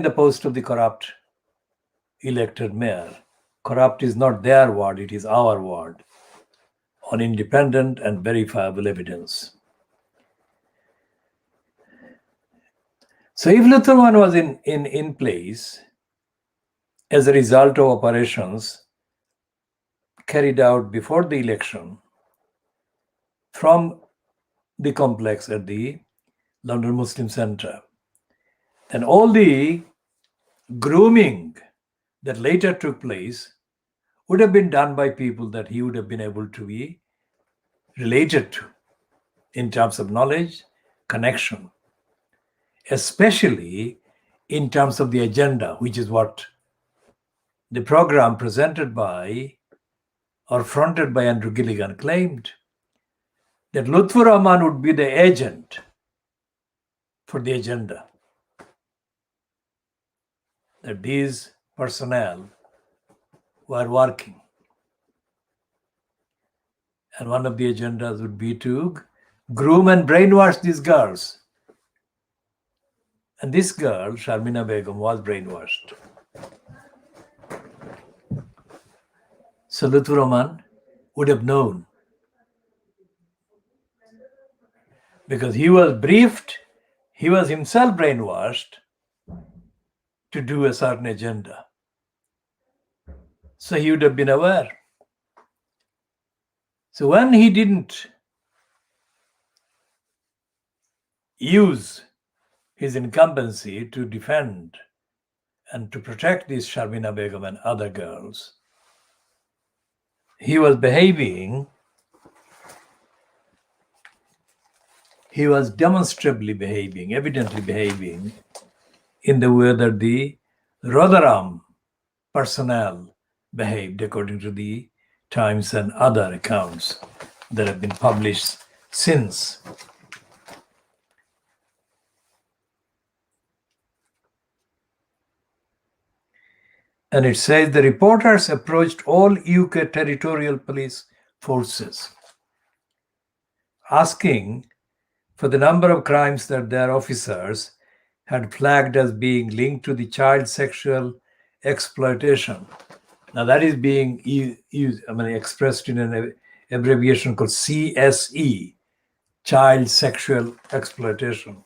the post of the corrupt elected mayor. Corrupt is not their word, it is our word, on independent and verifiable evidence. So if Lutfur Rahman was in place as a result of operations carried out before the election from the complex at the London Muslim Centre, then all the grooming that later took place would have been done by people that he would have been able to be related to in terms of knowledge, connection, especially in terms of the agenda, which is what the program presented by or fronted by Andrew Gilligan claimed that Lutfur Rahman would be the agent for the agenda, that these personnel were working. And one of the agendas would be to groom and brainwash these girls. And this girl, Sharmina Begum, was brainwashed. So Lutfur Rahman would have known, because he was briefed, he was himself brainwashed to do a certain agenda. So he would have been aware. So when he didn't use his incumbency to defend and to protect these Sharmina Begum and other girls, he was demonstrably behaving, evidently behaving in the way that the Rotherham personnel behaved, according to the Times and other accounts that have been published since. And it says the reporters approached all UK territorial police forces, asking for the number of crimes that their officers had flagged as being linked to the child sexual exploitation. Now that is being used, expressed in an abbreviation called CSE, child sexual exploitation.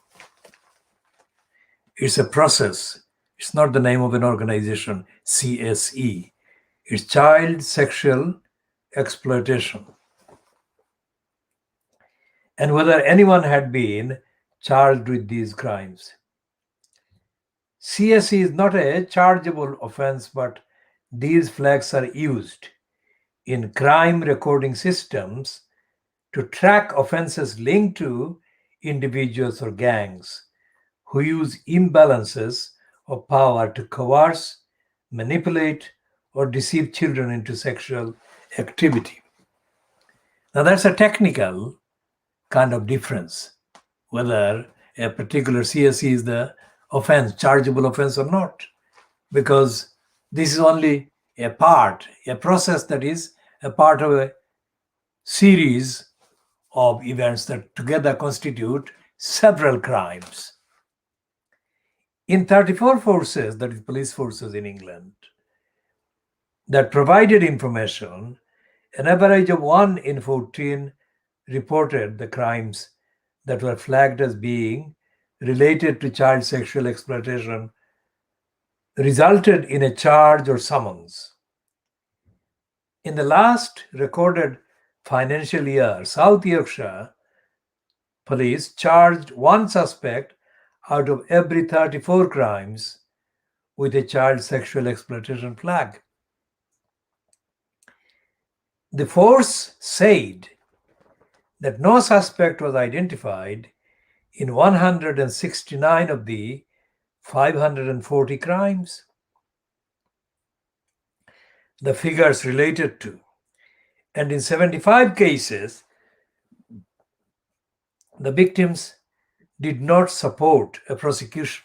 It's a process. It's not the name of an organization, CSE. It's child sexual exploitation. And whether anyone had been charged with these crimes. CSE is not a chargeable offense, but these flags are used in crime recording systems to track offenses linked to individuals or gangs who use imbalances of power to coerce, manipulate, or deceive children into sexual activity. Now that's a technical kind of difference, whether a particular CSE is the offense, chargeable offense or not, because this is only a process that is a part of a series of events that together constitute several crimes. In 34 forces, that is police forces in England, that provided information, an average of 1 in 14 reported the crimes that were flagged as being related to child sexual exploitation resulted in a charge or summons. In the last recorded financial year, South Yorkshire police charged 1 suspect out of every 34 crimes with a child sexual exploitation flag. The force said that no suspect was identified in 169 of the 540 crimes. The figures related to, and in 75 cases, the victims did not support a prosecution.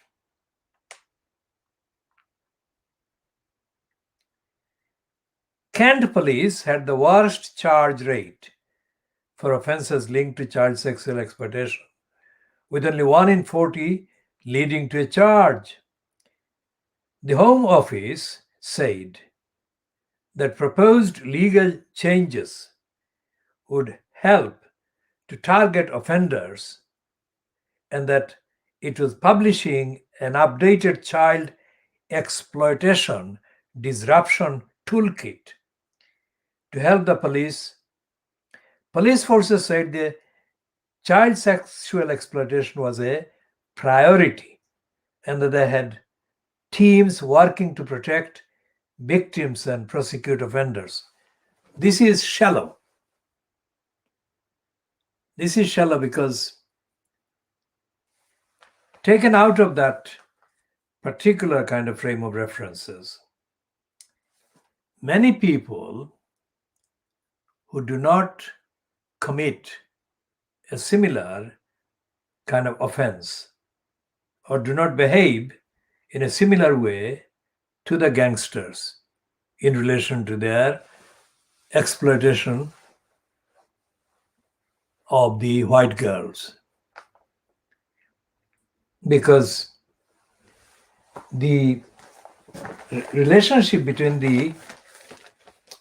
Kent police had the worst charge rate for offences linked to child sexual exploitation, with only 1 in 40 leading to a charge. The Home Office said that proposed legal changes would help to target offenders and that it was publishing an updated child exploitation disruption toolkit to help the police. Police forces said the child sexual exploitation was a priority and that they had teams working to protect victims and prosecute offenders. This is shallow. This is shallow because taken out of that particular kind of frame of references, many people who do not commit a similar kind of offense or do not behave in a similar way to the gangsters in relation to their exploitation of the white girls. Because the relationship between the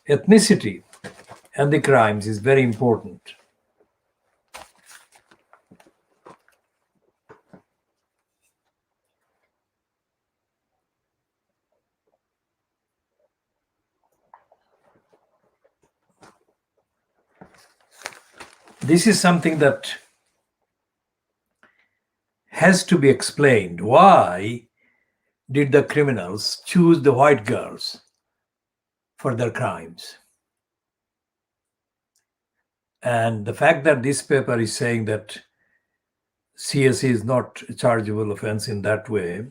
ethnicity and the crimes is very important. This is something that has to be explained. Why did the criminals choose the white girls for their crimes? And the fact that this paper is saying that CSE is not a chargeable offense in that way,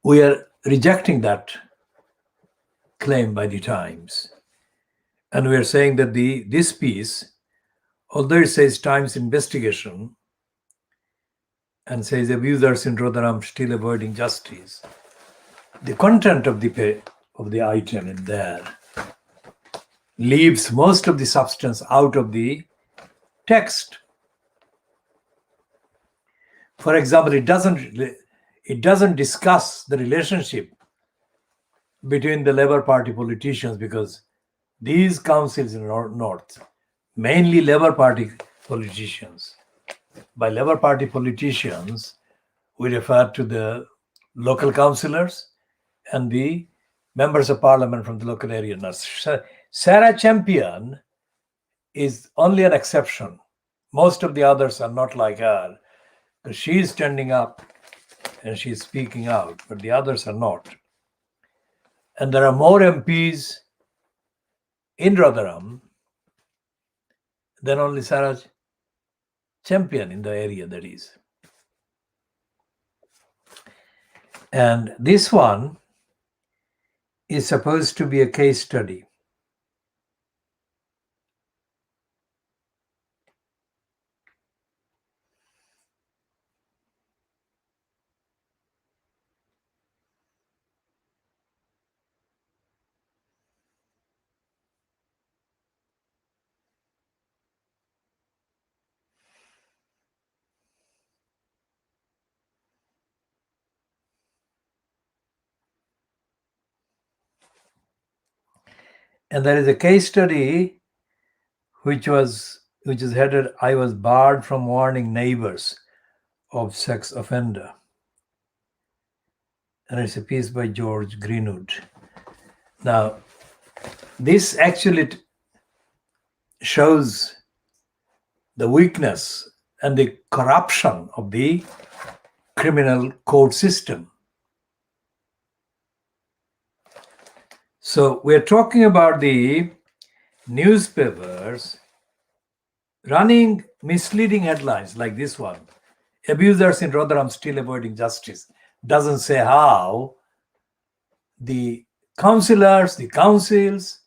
we are rejecting that claim by the Times. And we are saying that this piece, although it says Times investigation and says abusers in Rotherham still avoiding justice, the content of the item in there leaves most of the substance out of the text. For example, it doesn't discuss the relationship between the Labour Party politicians, because these councils in North, mainly Labour Party politicians. By Labour Party politicians, we refer to the local councillors and the members of parliament from the local area. Now, Sarah Champion is only an exception. Most of the others are not like her, because she is standing up and she is speaking out, but the others are not. And there are more MPs in Rotherham than only Sarah Champion in the area, that is. And this one is supposed to be a case study. And there is a case study which is headed, "I was barred from warning neighbors of sex offender." And it's a piece by George Greenwood. Now, this actually shows the weakness and the corruption of the criminal court system. So we're talking about the newspapers running misleading headlines like this one: "Abusers in Rotherham still avoiding justice." Doesn't say how the councillors, the councils,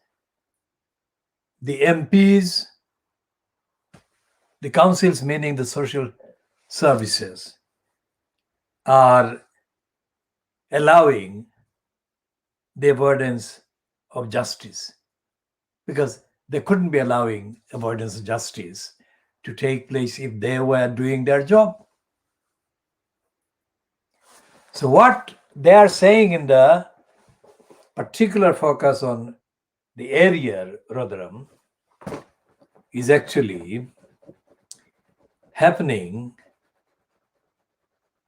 the MPs, the councils meaning the social services, are allowing the avoidance of justice, because they couldn't be allowing avoidance of justice to take place if they were doing their job. So what they are saying in the particular focus on the area Rotherham is actually happening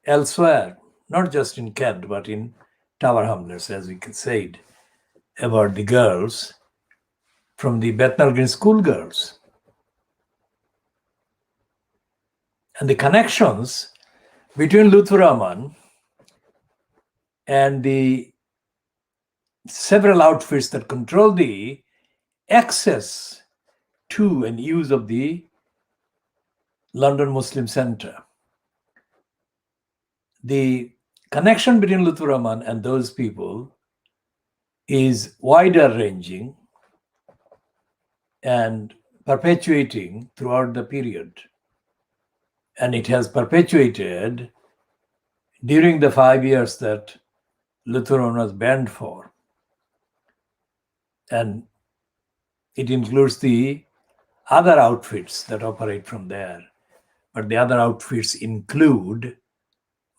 elsewhere, not just in Kent, but in Tower Hamlets, as we said, about the girls from the Bethnal Green school girls. And the connections between Luther Rahman and the several outfits that control the access to and use of the London Muslim Centre. The connection between Luther Rahman and those people is wider ranging and perpetuating throughout the period. And it has perpetuated during the 5 years that Lutheran was banned for. And it includes the other outfits that operate from there. But the other outfits include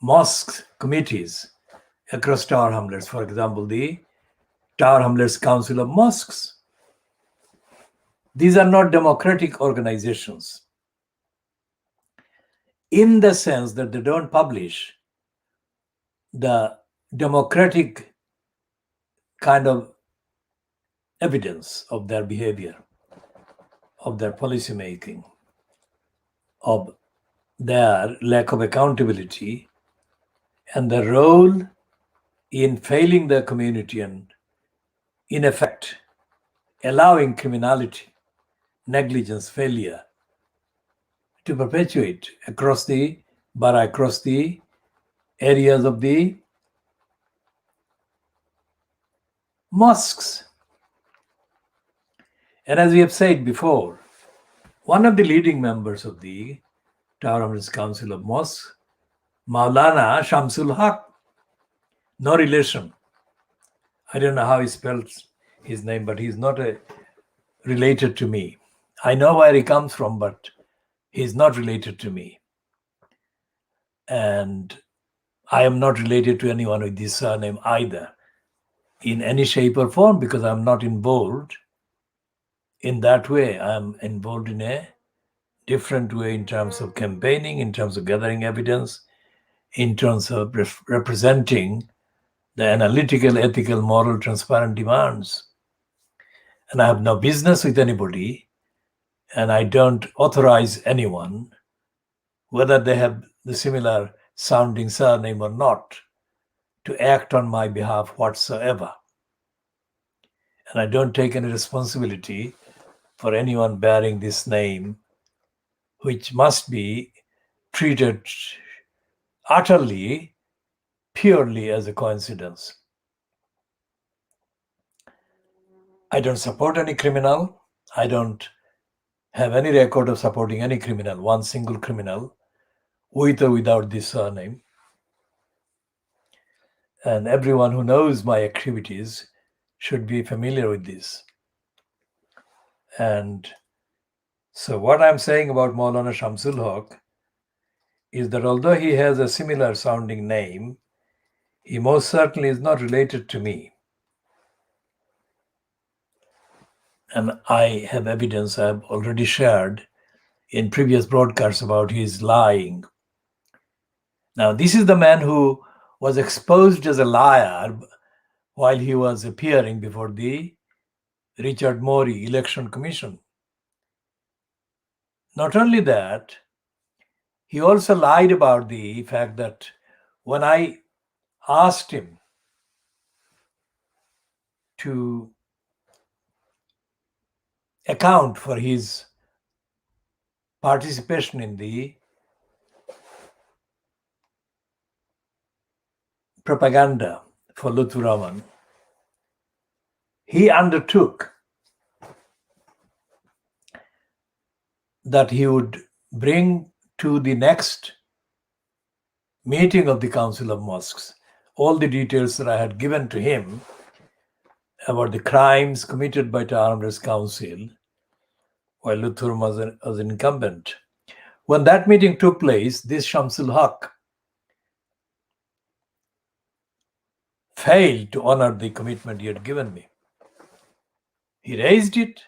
mosque committees across Tower Hamlets. For example, the Tower Hamlets Council of Mosques. These are not democratic organizations in the sense that they don't publish the democratic kind of evidence of their behavior, of their policy making, of their lack of accountability, and the role in failing the community and, in effect, allowing criminality, negligence, failure to perpetuate across the areas of the mosques. And as we have said before, one of the leading members of the Tower Hamlets Council of Mosques, Maulana Shamsul Haque, no relation. I don't know how he spells his name, but he's not related to me. I know where he comes from, but he's not related to me. And I am not related to anyone with this surname either, in any shape or form, because I'm not involved in that way. I'm involved in a different way in terms of campaigning, in terms of gathering evidence, in terms of representing the analytical, ethical, moral, transparent demands. And I have no business with anybody, and I don't authorize anyone, whether they have the similar sounding surname or not, to act on my behalf whatsoever. And I don't take any responsibility for anyone bearing this name, which must be treated utterly, purely as a coincidence. I don't support any criminal. I don't have any record of supporting any criminal, one single criminal, with or without this surname. And everyone who knows my activities should be familiar with this. And so what I'm saying about Maulana Shamsul Haque is that although he has a similar sounding name, he most certainly is not related to me. And I have evidence I've already shared in previous broadcasts about his lying. Now, this is the man who was exposed as a liar while he was appearing before the Richard Morey Election Commission. Not only that, he also lied about the fact that when I asked him to account for his participation in the propaganda for Lutfur Rahman, he undertook that he would bring to the next meeting of the Council of Mosques all the details that I had given to him about the crimes committed by Tower Hamlets Council while Lutfur was incumbent. When that meeting took place, this Shamsul Haque failed to honor the commitment he had given me. He raised it,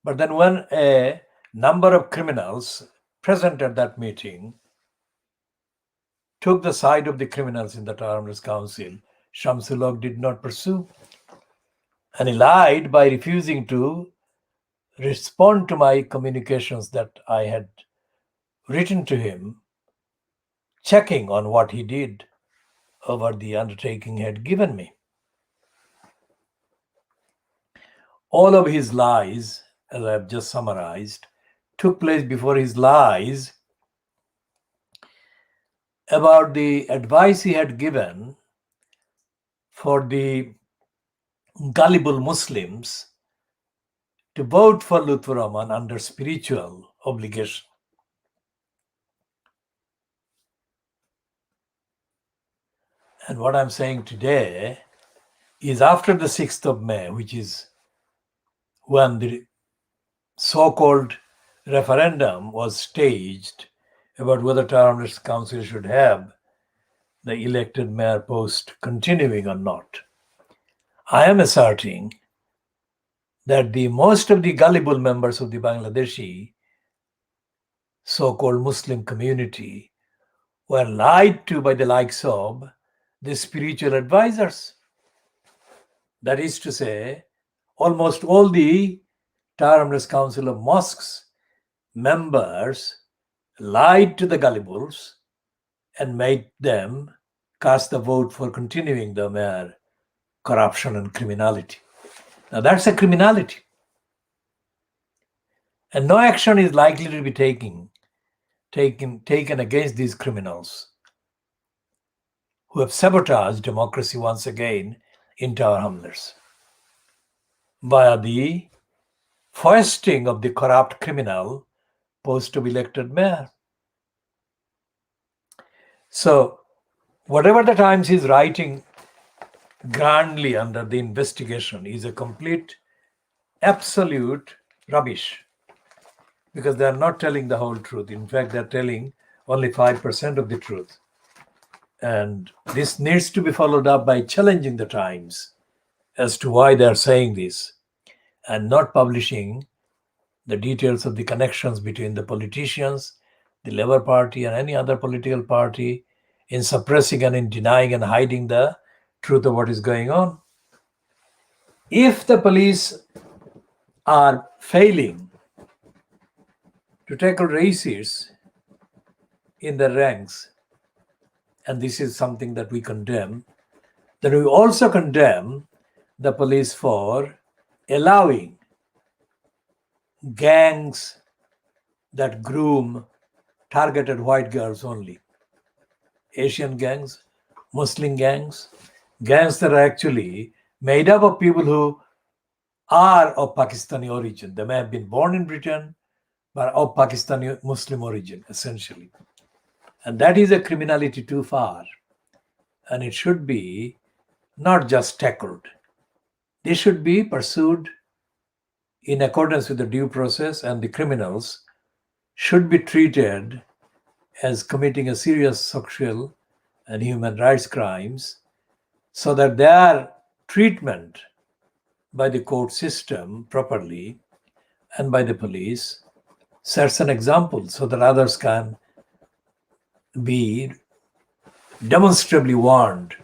but then when a number of criminals present at that meeting took the side of the criminals in the Tower Hamlets Council, Shamsul Haque did not pursue. And he lied by refusing to respond to my communications that I had written to him, checking on what he did over the undertaking he had given me. All of his lies, as I have just summarized, took place before his lies about the advice he had given for the gullible Muslims to vote for Lutfur Rahman under spiritual obligation. And what I'm saying today is after the 6th of May, which is when the so-called referendum was staged about whether Tower Council should have the elected mayor post continuing or not. I am asserting that the most of the gullible members of the Bangladeshi so-called Muslim community were lied to by the likes of the spiritual advisors. That is to say, almost all the Tower Council of Mosques members lied to the gullibles and made them cast the vote for continuing the mere corruption and criminality. Now that's a criminality. And no action is likely to be taken against these criminals who have sabotaged democracy once again into our hamlets via the foisting of the corrupt criminal post of elected mayor. So whatever the Times is writing grandly under the investigation is a complete, absolute rubbish, because they are not telling the whole truth. In fact, they're telling only 5% of the truth. And this needs to be followed up by challenging the Times as to why they're saying this and not publishing the details of the connections between the politicians, the Labour Party, and any other political party in suppressing and in denying and hiding the truth of what is going on. If the police are failing to tackle racists in their ranks, and this is something that we condemn, then we also condemn the police for allowing gangs that groom targeted white girls only. Asian gangs, Muslim gangs, gangs that are actually made up of people who are of Pakistani origin. They may have been born in Britain, but of Pakistani Muslim origin, essentially. And that is a criminality too far. And it should be not just tackled. They should be pursued in accordance with the due process, and the criminals should be treated as committing a serious sexual and human rights crimes, so that their treatment by the court system properly and by the police sets an example so that others can be demonstrably warned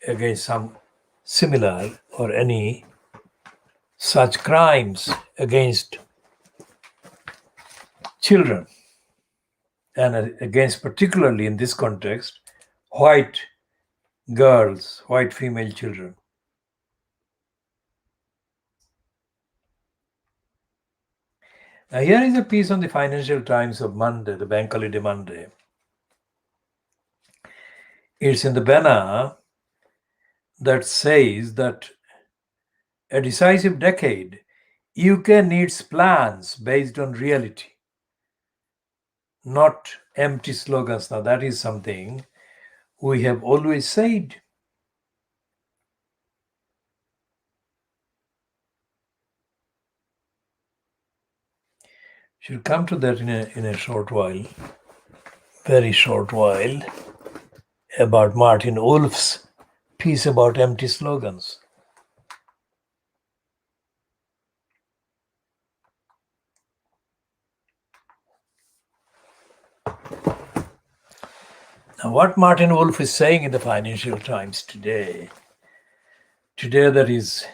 against some similar or any such crimes against children, and against, particularly in this context, white girls, white female children. Now here is a piece on the Financial Times of Monday, the bank holiday Monday. It's in the banner that says that a decisive decade, UK needs plans based on reality, not empty slogans. Now that is something we have always said. She'll come to that in a short while, very short while, about Martin Wolf's piece about empty slogans. Now, what Martin Wolf is saying in the Financial Times today, that is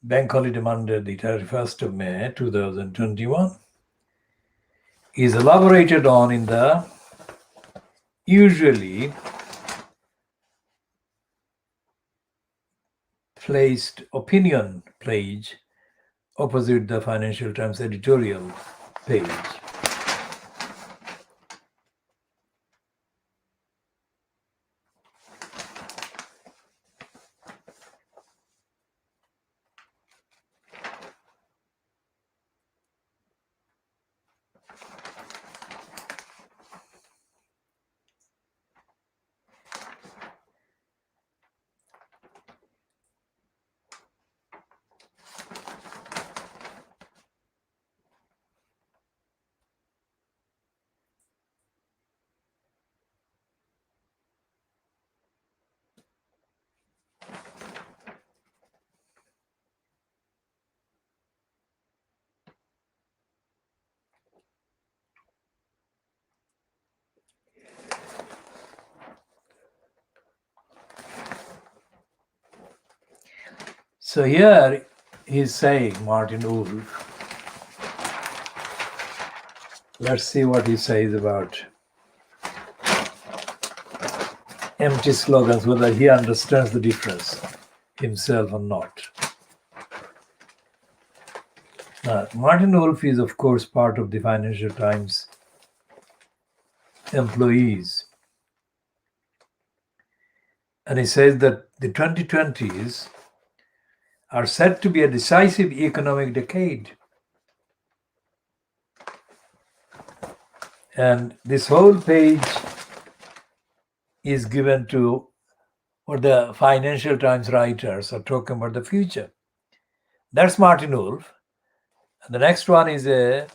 Bank Holiday Monday, the 31st of May, 2021, is elaborated on in the usually placed opinion page opposite the Financial Times editorial page. So here he's saying, Martin Wolf, let's see what he says about empty slogans, whether he understands the difference himself or not. Martin Wolf is, of course, part of the Financial Times employees. And he says that the 2020s are said to be a decisive economic decade. And this whole page is given to what the Financial Times writers are talking about the future. That's Martin Wolf. And the next one is a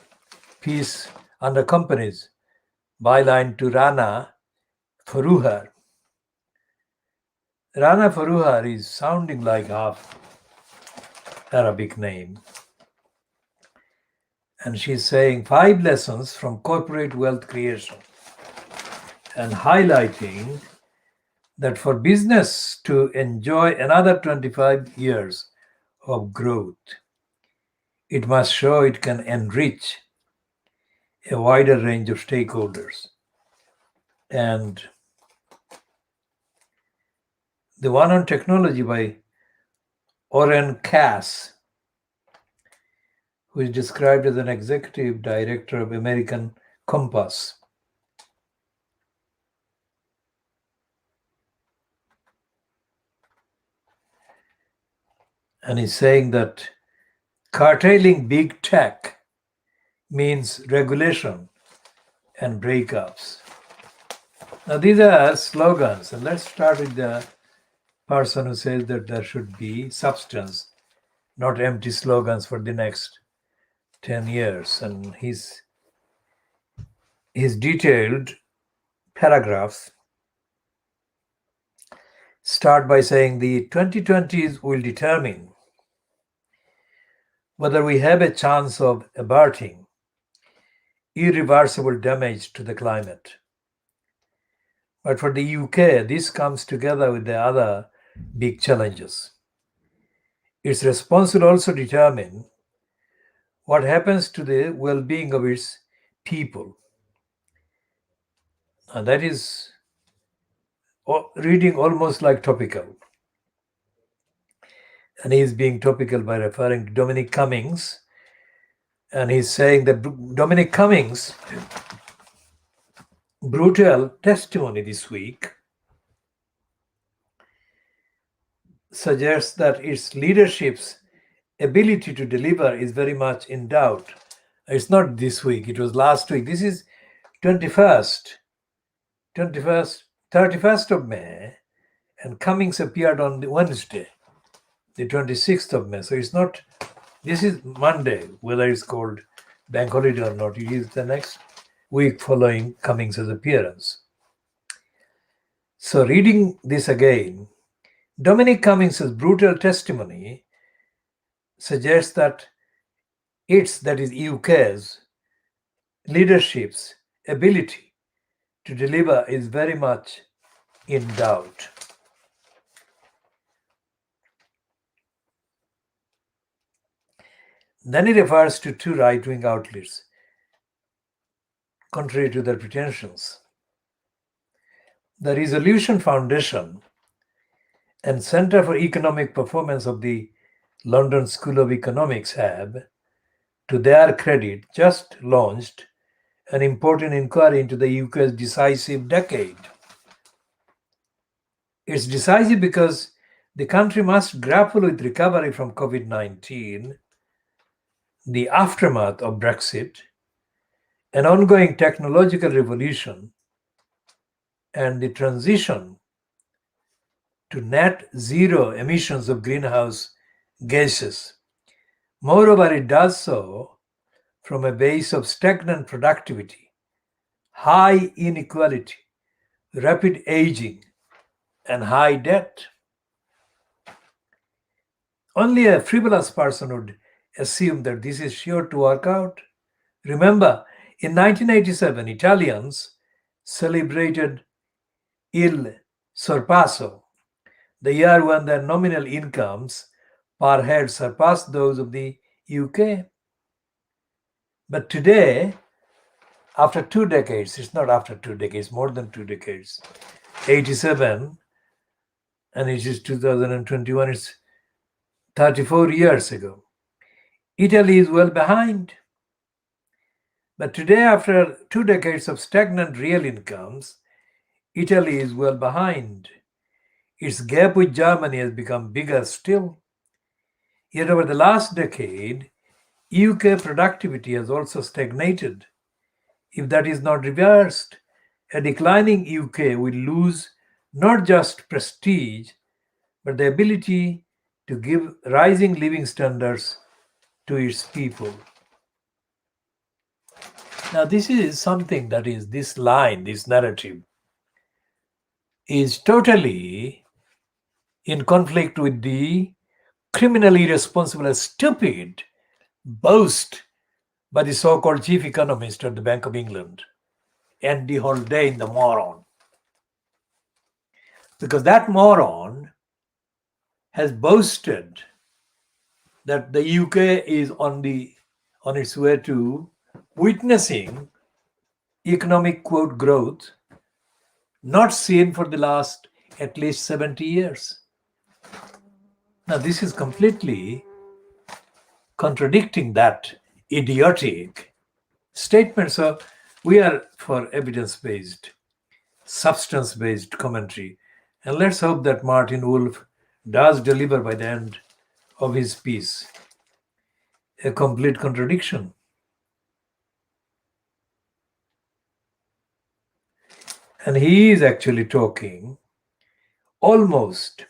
piece under companies, byline to Rana Faruhar. Rana Faruhar is sounding like half Arabic name. And she's saying 5 lessons from corporate wealth creation and highlighting that for business to enjoy another 25 years of growth, it must show it can enrich a wider range of stakeholders. And the one on technology by Oren Cass, who is described as an executive director of American Compass. And he's saying that curtailing big tech means regulation and breakups. Now, these are slogans, and let's start with the person who says that there should be substance, not empty slogans for the next 10 years. And his detailed paragraphs start by saying the 2020s will determine whether we have a chance of averting irreversible damage to the climate. But for the UK, this comes together with the other big challenges. Its response will also determine what happens to the well-being of its people. And that is reading almost like topical. And he's being topical by referring to Dominic Cummings. And he's saying that Dominic Cummings' brutal testimony this week suggests that its leadership's ability to deliver is very much in doubt. It's not this week, it was last week. This is 31st of May, and Cummings appeared on the Wednesday, the 26th of May. So it's not, this is Monday, whether it's called bank holiday or not. It is the next week following Cummings' appearance. So reading this again, Dominic Cummings' brutal testimony suggests that that is UK's leadership's ability to deliver is very much in doubt. Then he refers to 2 right-wing outlets, contrary to their pretensions. The Resolution Foundation and Centre for Economic Performance of the London School of Economics have, to their credit, just launched an important inquiry into the UK's decisive decade. It's decisive because the country must grapple with recovery from COVID-19, the aftermath of Brexit, an ongoing technological revolution, and the transition to net zero emissions of greenhouse gases. Moreover, it does so from a base of stagnant productivity, high inequality, rapid aging, and high debt. Only a frivolous person would assume that this is sure to work out. Remember, in 1987, Italians celebrated Il Sorpasso, the year when their nominal incomes per head surpassed those of the UK. But today, after 2 decades, it's not after 2 decades, more than 2 decades, 87, and it is 2021, it's 34 years ago. Italy is well behind. But today, after 2 decades of stagnant real incomes, Italy is well behind. Its gap with Germany has become bigger still. Yet over the last decade, UK productivity has also stagnated. If that is not reversed, a declining UK will lose not just prestige, but the ability to give rising living standards to its people. Now, this is something that is this line, this narrative, is totally in conflict with the criminally irresponsible and stupid boast by the so-called chief economist at the Bank of England, Andy Haldane, the moron. Because that moron has boasted that the UK is on its way to witnessing economic quote growth not seen for the last at least 70 years. Now, this is completely contradicting that idiotic statement. So, we are for evidence based, substance based commentary. And let's hope that Martin Wolf does deliver by the end of his piece a complete contradiction. And he is actually talking almost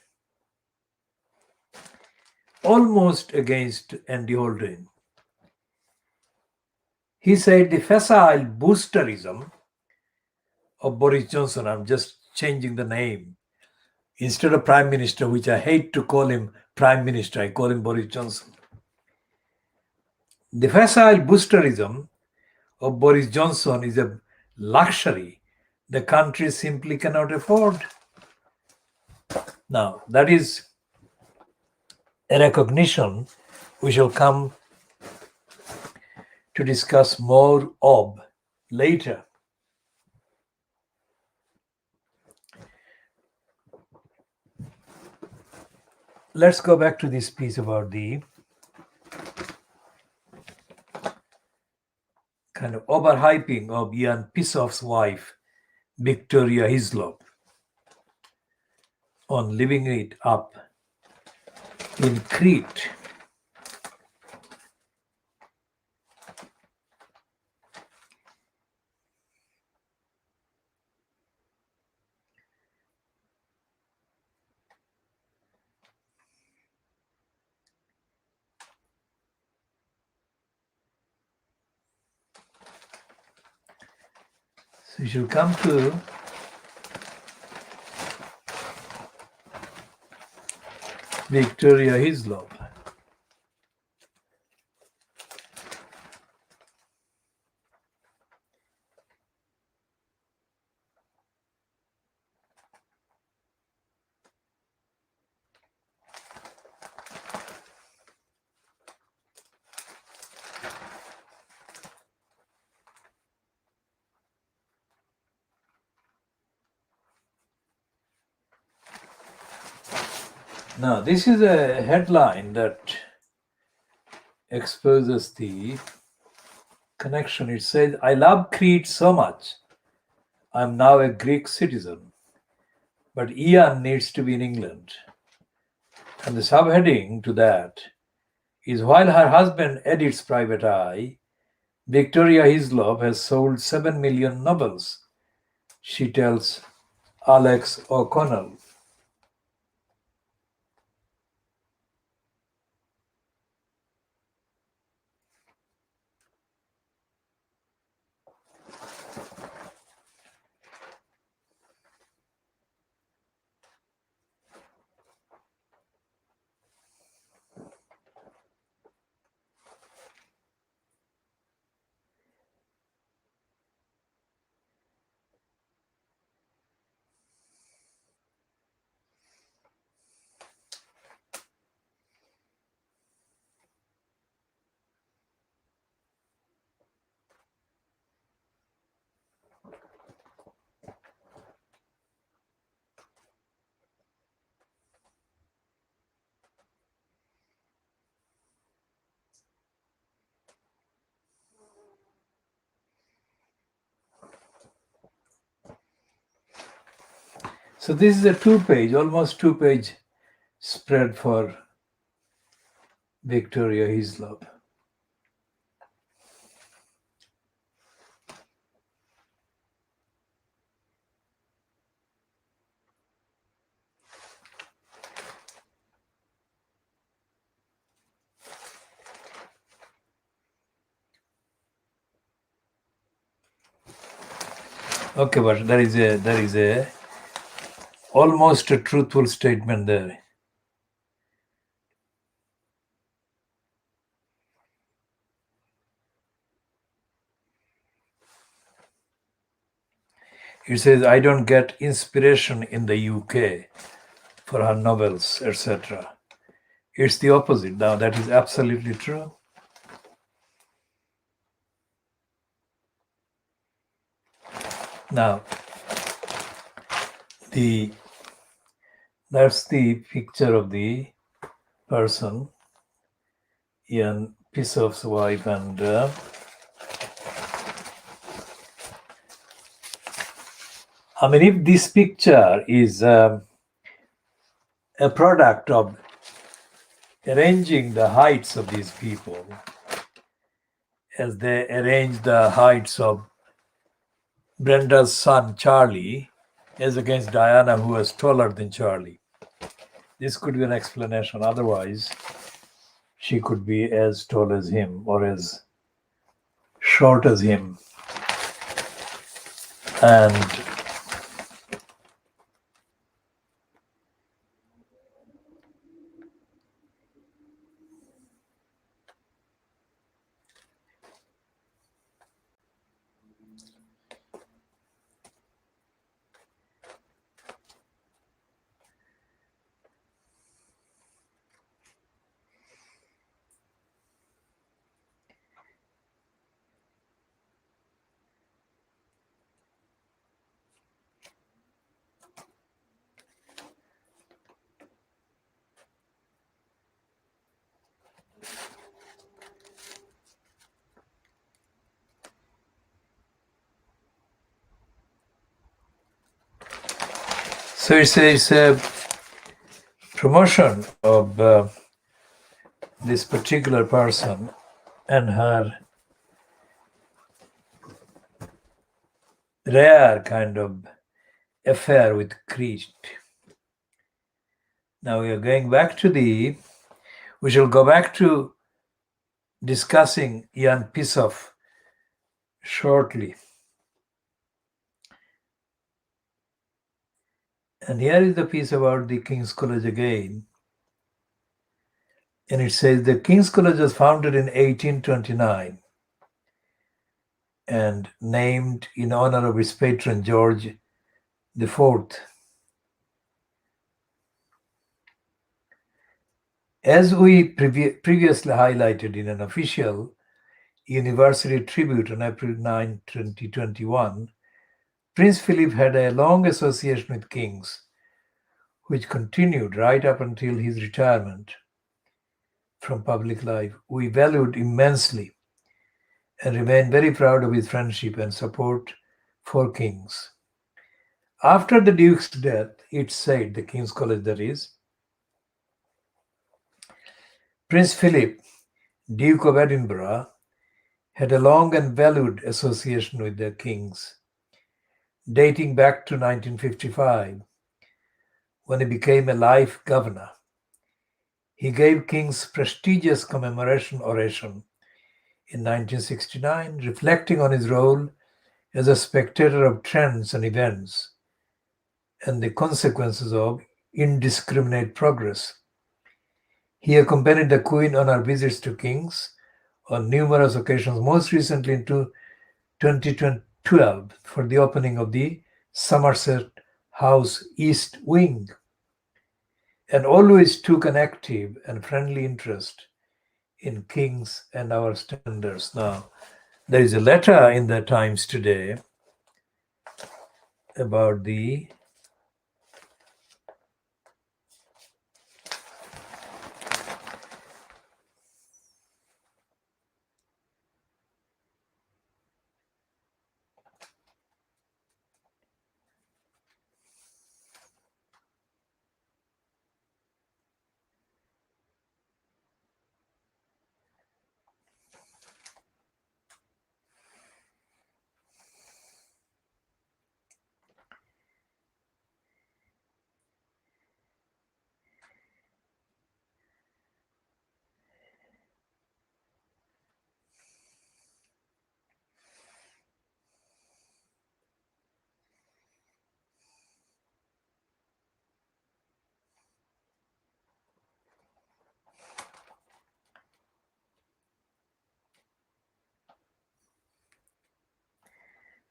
against Andy Haldane. He said the facile boosterism of Boris Johnson, I'm just changing the name. Instead of Prime Minister, which I hate to call him Prime Minister, I call him Boris Johnson. The facile boosterism of Boris Johnson is a luxury the country simply cannot afford. Now, that is a recognition we shall come to discuss more of later. Let's go back to this piece about the kind of overhyping of Ian Pissoff's wife, Victoria Hislop, on living it up in Crete. So we shall come to Victoria Hislop. Now, this is a headline that exposes the connection. It says, I love Crete so much. I'm now a Greek citizen, but Ian needs to be in England. And the subheading to that is, while her husband edits Private Eye, Victoria Hislop has sold 7 million novels, she tells Alex O'Connell. So this is a almost two-page spread for Victoria Hislop. Okay, but there is a almost a truthful statement there. It says, I don't get inspiration in the UK for her novels, etc. It's the opposite. Now, that is absolutely true. Now, that's the picture of the person, Ian Pissoff's wife, and I mean, if this picture is a product of arranging the heights of these people as they arrange the heights of Brenda's son Charlie as against Diana, who was taller than Charlie. This could be an explanation. Otherwise, she could be as tall as him or as short as him. And so it's a promotion of this particular person and her rare kind of affair with Crete. Now we are going back to we shall go back to discussing Jan Pissoff shortly. And here is the piece about the King's College again. And it says the King's College was founded in 1829 and named in honor of its patron George IV. As we previously highlighted in an official university tribute on April 9, 2021, Prince Philip had a long association with kings, which continued right up until his retirement from public life. We valued immensely and remain very proud of his friendship and support for kings. After the Duke's death, it said, the King's College that is, Prince Philip, Duke of Edinburgh, had a long and valued association with the kings, dating back to 1955, when he became a life governor. He gave kings prestigious commemoration oration in 1969, reflecting on his role as a spectator of trends and events and the consequences of indiscriminate progress. He accompanied the Queen on her visits to kings on numerous occasions, most recently in 2012 for the opening of the Somerset House East Wing, and always took an active and friendly interest in kings and our standards. Now, there is a letter in the Times today about the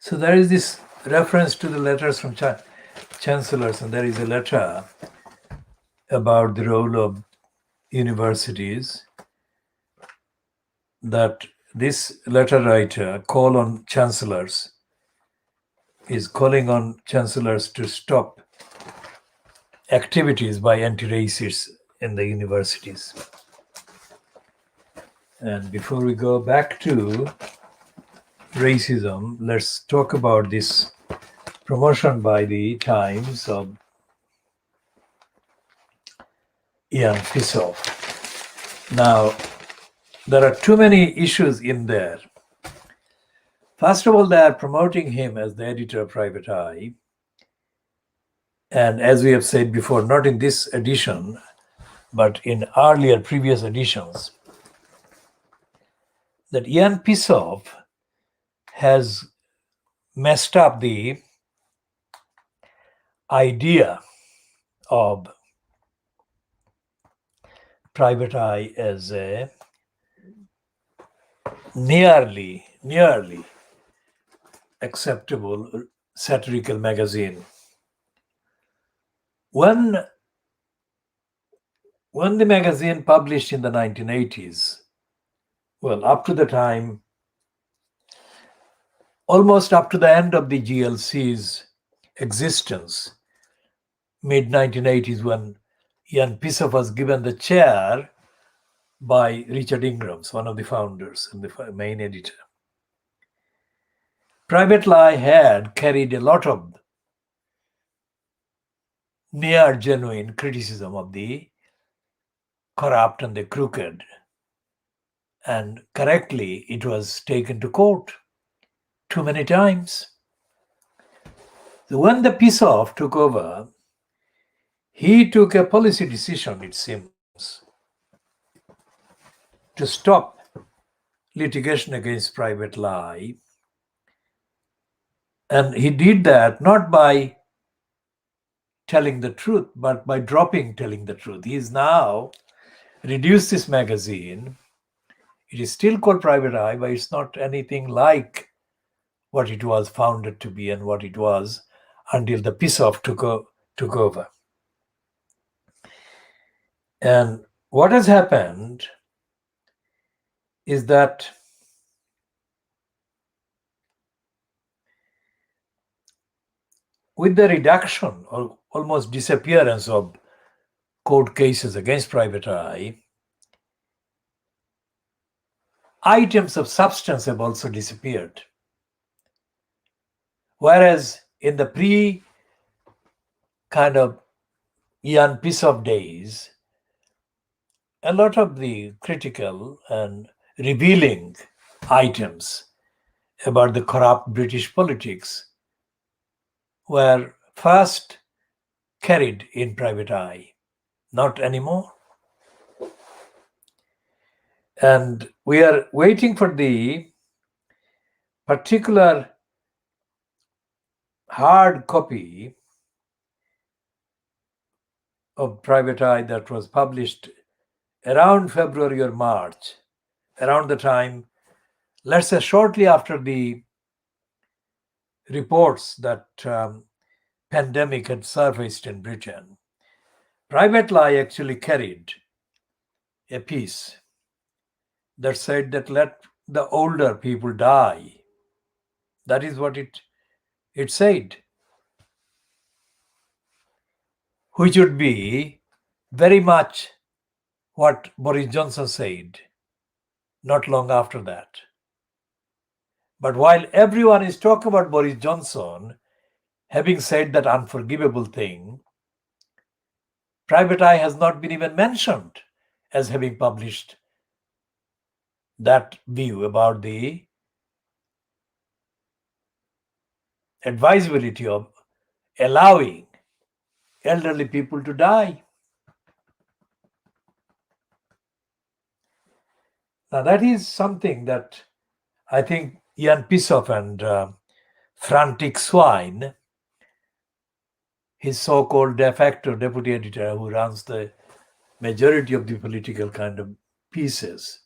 So there is this reference to the letters from chancellors, and there is a letter about the role of universities that this letter writer is calling on chancellors to stop activities by anti-racists in the universities. And before we go back to racism, let's talk about this promotion by the Times of Ian Fissoff. Now, there are too many issues in there. First of all, they are promoting him as the editor of Private Eye. And as we have said before, not in this edition, but in earlier previous editions, that Ian Fissoff has messed up the idea of Private Eye as a nearly acceptable satirical magazine. When the magazine published in the 1980s, well, up to the time, almost up to the end of the GLC's existence, mid-1980s, when Ian Fissoff was given the chair by Richard Ingrams, one of the founders and the main editor. Private Eye had carried a lot of near genuine criticism of the corrupt and the crooked, and correctly it was taken to court too many times. So when the Fissoff took over, he took a policy decision, it seems, to stop litigation against Private Eye. And he did that not by telling the truth, but by dropping telling the truth. He is now reduced this magazine. It is still called Private Eye, but it's not anything like what it was founded to be and what it was until the Fissoff took over. And what has happened is that with the reduction or almost disappearance of court cases against Private Eye, items of substance have also disappeared. Whereas in the kind of Ian Fissoff days, a lot of the critical and revealing items about the corrupt British politics were first carried in Private Eye, not anymore. And we are waiting for the particular hard copy of Private Eye that was published around February or March, around the time, let's say shortly after the reports that pandemic had surfaced in Britain. Private Eye actually carried a piece that said that let the older people die. That is what it said, which would be very much what Boris Johnson said not long after that. But while everyone is talking about Boris Johnson having said that unforgivable thing, Private Eye has not been even mentioned as having published that view about the advisability of allowing elderly people to die. Now that is something that I think Ian Fissoff and Frantic Swine, his so-called de facto deputy editor who runs the majority of the political kind of pieces,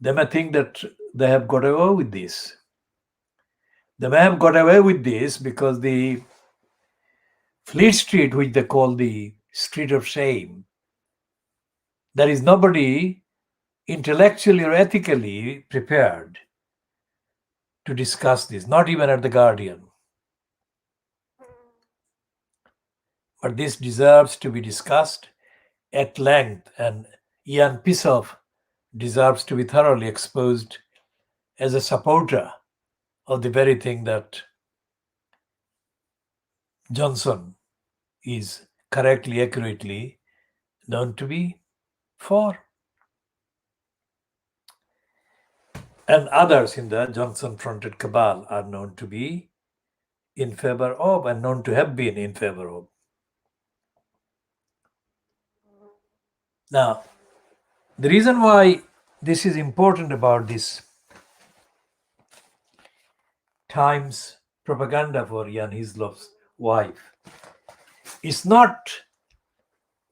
they may think that they have got away with this. They may have got away with this because the Fleet Street, which they call the Street of Shame, there is nobody intellectually or ethically prepared to discuss this, not even at the Guardian. But this deserves to be discussed at length, and Ian Pissoff deserves to be thoroughly exposed as a supporter of the very thing that Johnson is correctly, accurately known to be for. And others in the Johnson-fronted cabal are known to be in favor of and known to have been in favor of. Now, the reason why this is important about this Times propaganda for Jan Hislov's wife is not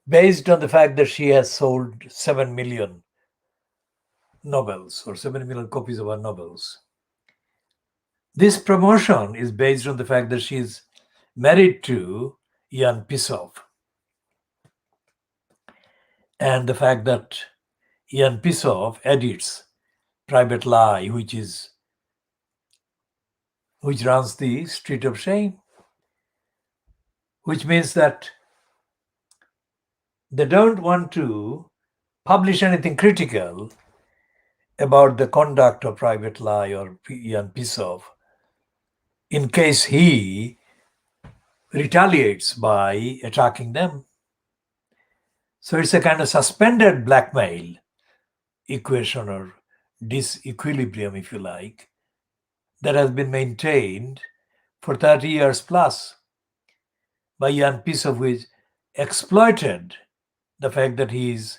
based on the fact that she has sold 7 million novels or 7 million copies of her novels. This promotion is based on the fact that she is married to Jan Pissoff, and the fact that Jan Pissoff edits Private Lie, which runs the Street of Shame, which means that they don't want to publish anything critical about the conduct of Private Lie or Jan Pissoff in case he retaliates by attacking them. So it's a kind of suspended blackmail equation or disequilibrium, if you like, that has been maintained for 30 years plus by Jan Pissoff, which exploited the fact that he is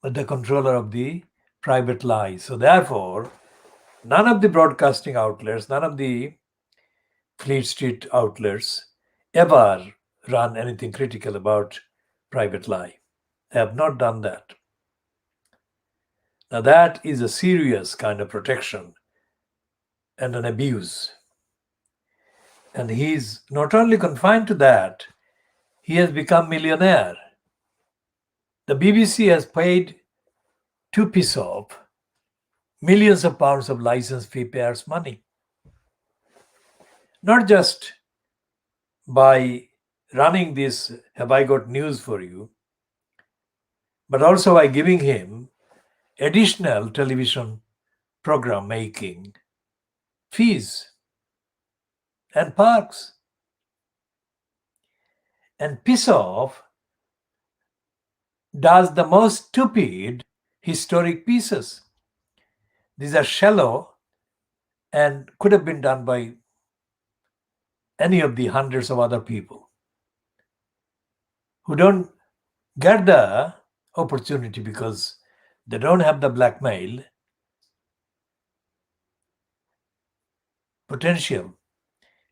the controller of the Private Lie. So therefore, none of the broadcasting outlets, none of the Fleet Street outlets ever run anything critical about Private Lie. They have not done that. Now that is a serious kind of protection and an abuse. And he's not only confined to that, he has become millionaire. The BBC has paid to Pissoff millions of pounds of license fee payers' money. Not just by running this Have I Got News for You, but also by giving him additional television program making fees and parks. And Pissoff does the most stupid historic pieces. These are shallow and could have been done by any of the hundreds of other people who don't get the opportunity because they don't have the blackmail potential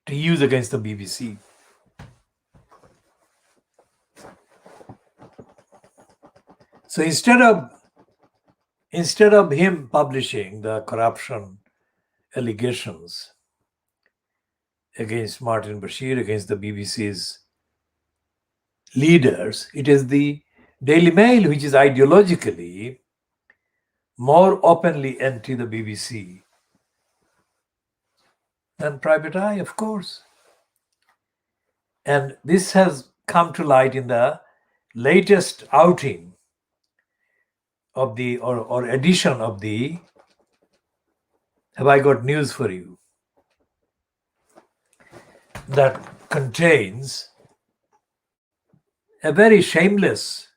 to use against the BBC. So instead of him publishing the corruption allegations against Martin Bashir, against the BBC's leaders, it is the Daily Mail which is ideologically more openly anti the BBC than Private Eye, of course. And this has come to light in the latest outing of the or edition of the Have I Got News for You, that contains a very shameless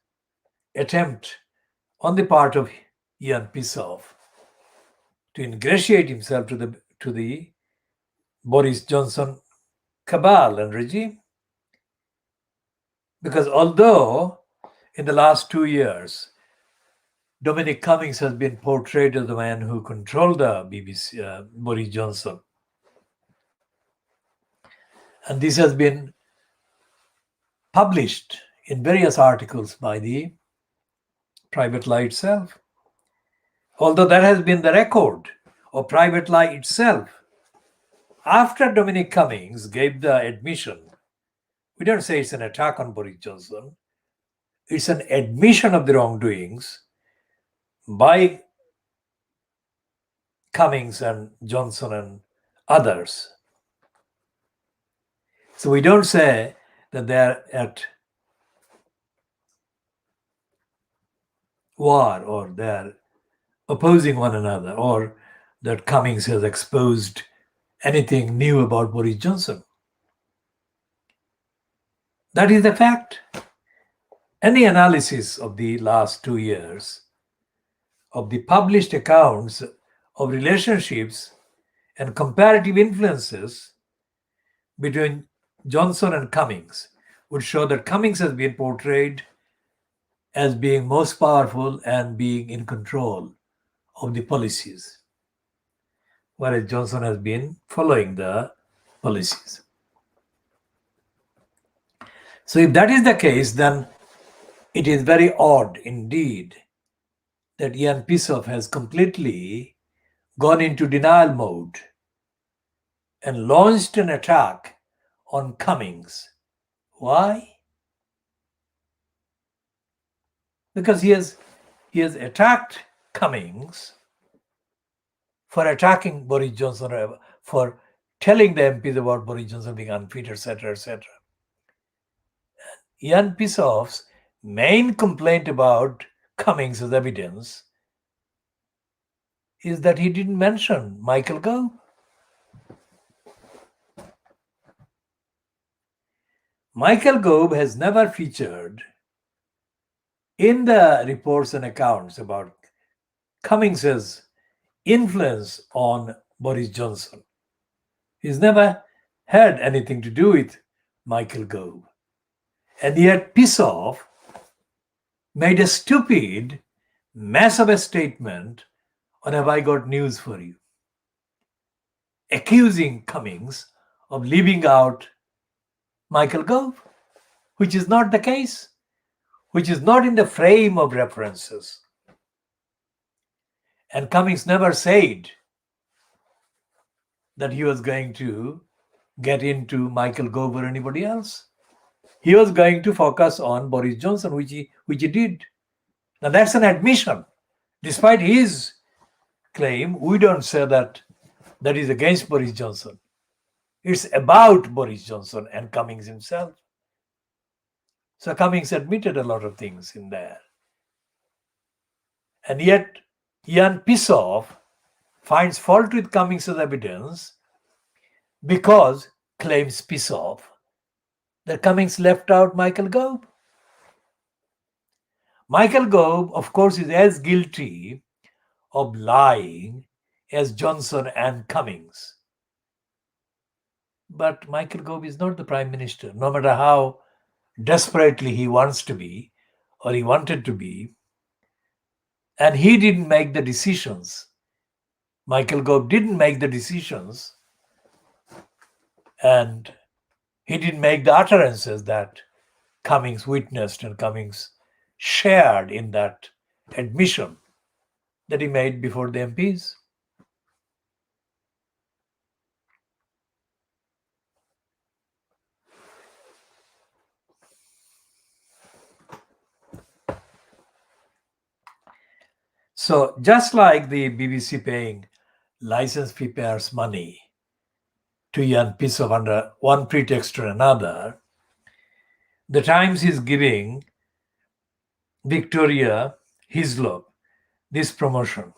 attempt on the part of Jan Pissoff to ingratiate himself to the Boris Johnson cabal and regime. Because although in the last 2 years, Dominic Cummings has been portrayed as the man who controlled the BBC, Boris Johnson. And this has been published in various articles by the Private Lie itself. Although that has been the record or private lie itself. After Dominic Cummings gave the admission, we don't say it's an attack on Boris Johnson, it's an admission of the wrongdoings by Cummings and Johnson and others. So we don't say that they're at war or they're opposing one another or that Cummings has exposed anything new about Boris Johnson. That is the fact. Any analysis of the last 2 years of the published accounts of relationships and comparative influences between Johnson and Cummings would show that Cummings has been portrayed as being most powerful and being in control of the policies, whereas Johnson has been following the policies. So if that is the case, then it is very odd indeed that Ian Pissoff has completely gone into denial mode and launched an attack on Cummings. Why? Because he has attacked Cummings for attacking Boris Johnson, for telling the MPs about Boris Johnson being unfit, etc., etc. Ian Pissoff's main complaint about Cummings' evidence is that he didn't mention Michael Gove. Michael Gove has never featured in the reports and accounts about Cummings' influence on Boris Johnson. He's never had anything to do with Michael Gove. And yet Pissoff made a stupid mess of a statement on Have I Got News for You, accusing Cummings of leaving out Michael Gove, which is not the case, which is not in the frame of references. And Cummings never said that he was going to get into Michael Gove or anybody else. He was going to focus on Boris Johnson, which he did. Now that's an admission. Despite his claim, we don't say that is against Boris Johnson. It's about Boris Johnson and Cummings himself. So Cummings admitted a lot of things in there. And yet Ian Pissoff finds fault with Cummings' evidence because, claims Pissoff, that Cummings left out Michael Gove. Michael Gove, of course, is as guilty of lying as Johnson and Cummings. But Michael Gove is not the Prime Minister, no matter how desperately he wants to be or he wanted to be. And he didn't make the decisions. Michael Gove didn't make the decisions, and he didn't make the utterances that Cummings witnessed and Cummings shared in that admission that he made before the MPs. So just like the BBC paying license fee payers money to Ian Pissoff under one pretext or another, the Times is giving Victoria Hislop this promotion.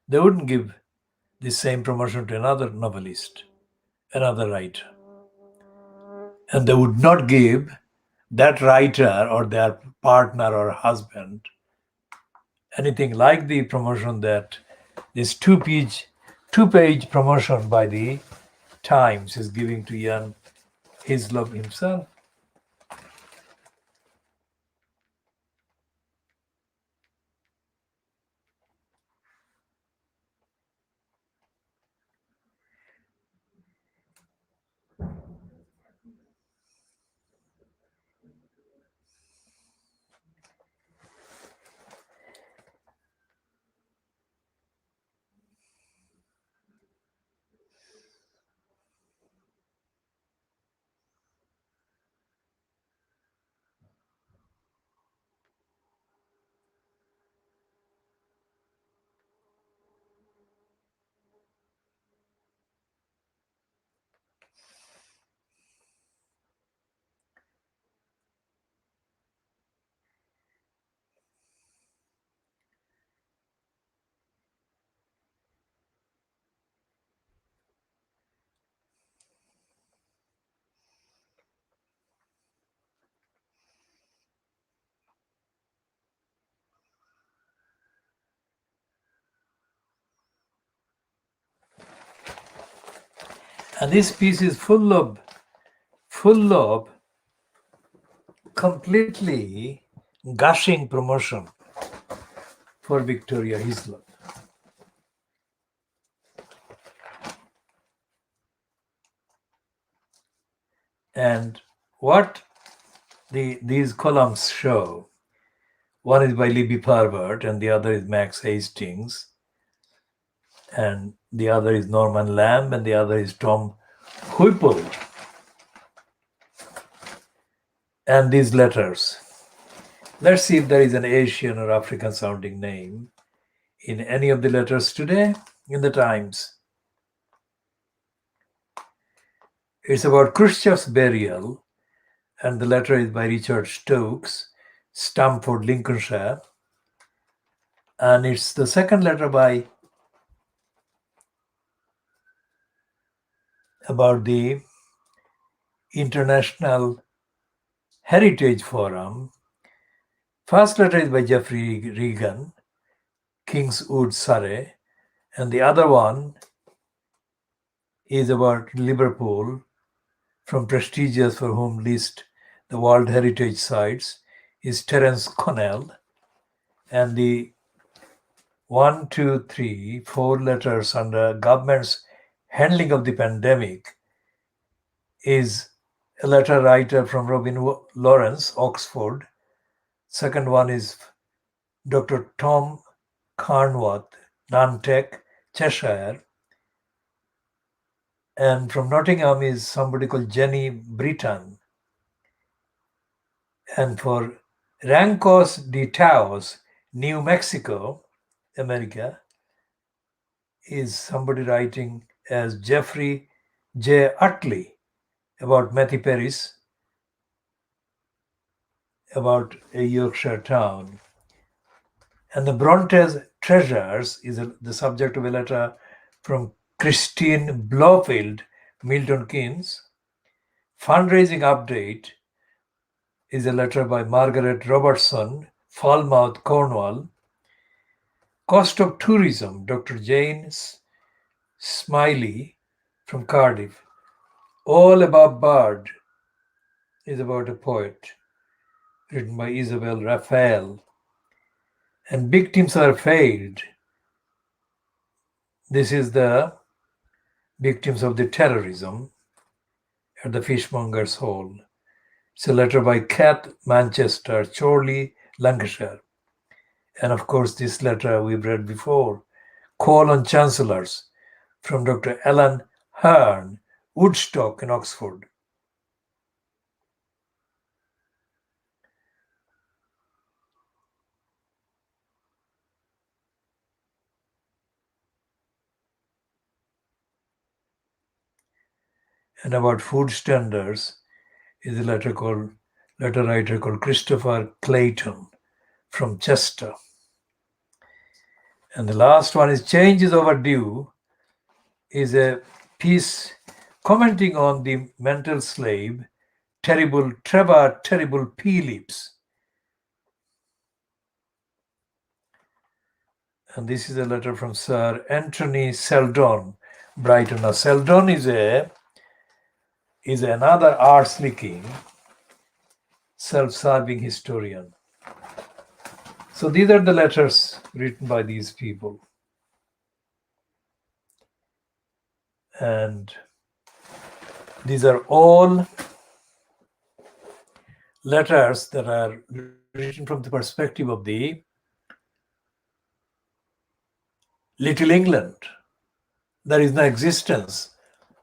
They wouldn't give the same promotion to another novelist, another writer. And they would not give that writer or their partner or husband anything like the promotion that this two-page promotion by the Times is giving to Ian Hislop himself. And this piece is full of completely gushing promotion for Victoria Hislop. And what these columns show, one is by Libby Parvert and the other is Max Hastings, and the other is Norman Lamb and the other is Tom Whipple. And these letters. Let's see if there is an Asian or African sounding name in any of the letters today in the Times. It's about Khrushchev's burial, and the letter is by Richard Stokes, Stamford, Lincolnshire. And it's the second letter about the International Heritage Forum. First letter is by Geoffrey Regan, Kingswood, Surrey, and the other one is about Liverpool, from prestigious for whom list the World Heritage Sites is Terence Connell, and the 1, 2, 3, 4 letters under government's handling of the pandemic is a letter writer from Robin Lawrence, Oxford. Second one is Dr. Tom Carnwath, Nantec, Cheshire. And from Nottingham is somebody called Jenny Britton. And for Rancos de Taos, New Mexico, America, is somebody writing as Jeffrey J. Utley about Matthew Paris, about a Yorkshire town. And the Brontes Treasures is the subject of a letter from Christine Blofield, Milton Keynes. Fundraising update is a letter by Margaret Robertson, Falmouth, Cornwall. Cost of tourism, Dr. Jane Smiley from Cardiff. All Above Bird is about a poet, written by Isabel Raphael. And Victims Are Failed. This is the victims of the terrorism at the Fishmonger's Hole. It's a letter by Cat Manchester, Chorley, Lancashire. And of course, this letter we've read before, Call on Chancellors, from Dr. Alan Hearn, Woodstock in Oxford. And about food standards is a letter writer called Christopher Clayton from Chester. And the last one is Change is Overdue, is a piece commenting on the mental slave, Trevor Terrible Phillips. And this is a letter from Sir Anthony Seldon, Brighton. Now, Seldon is another arse-licking, self-serving historian. So these are the letters written by these people. And these are all letters that are written from the perspective of the Little England. There is no existence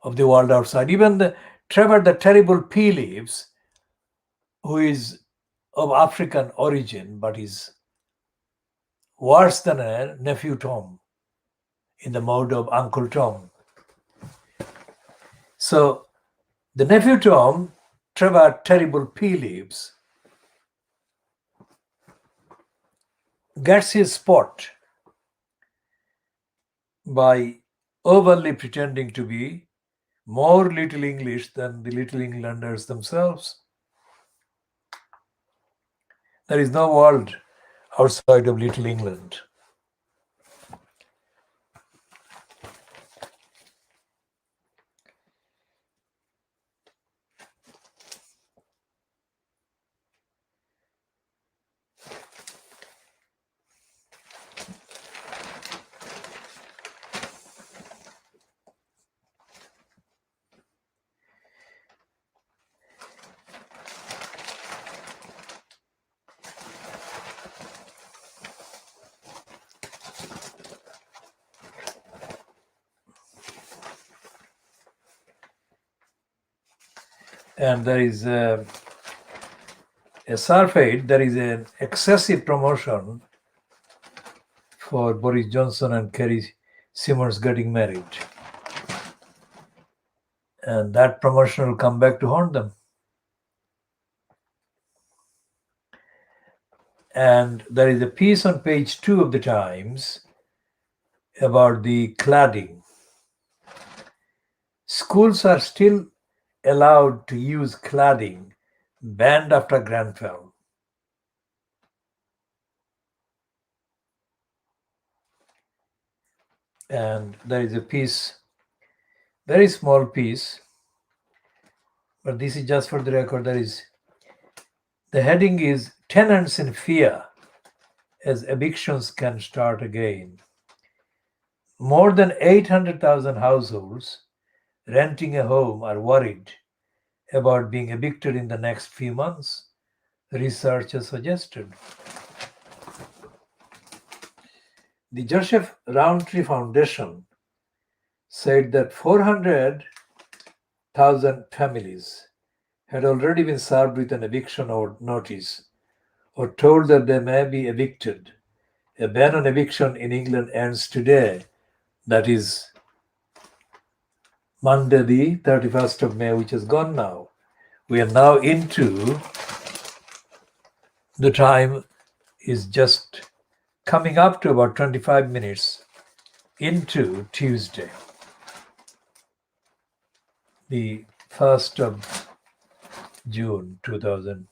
of the world outside. Even Trevor the Terrible Phillips, who is of African origin but is worse than a nephew Tom in the mode of Uncle Tom. So the nephew Tom, Trevor Terrible Phillips, gets his spot by overly pretending to be more Little English than the Little Englanders themselves. There is no world outside of Little England. and there is a surfeit, there is an excessive promotion for Boris Johnson and Kerry Simmons getting married. And that promotion will come back to haunt them. And there is a piece on page 2 of the Times about the cladding. Schools are still allowed to use cladding, banned after Grenfell. And there is a piece, very small piece, but this is just for the record. The heading is Tenants in Fear as Evictions Can Start Again. More than 800,000 households renting a home are worried about being evicted in the next few months, research has suggested. The Joseph Rowntree Foundation said that 400,000 families had already been served with an eviction notice or told that they may be evicted. A ban on eviction in England ends today. That is Monday, the 31st of May, which is gone now. We are now into the time is just coming up to about 25 minutes into Tuesday, the 1st of June 2021.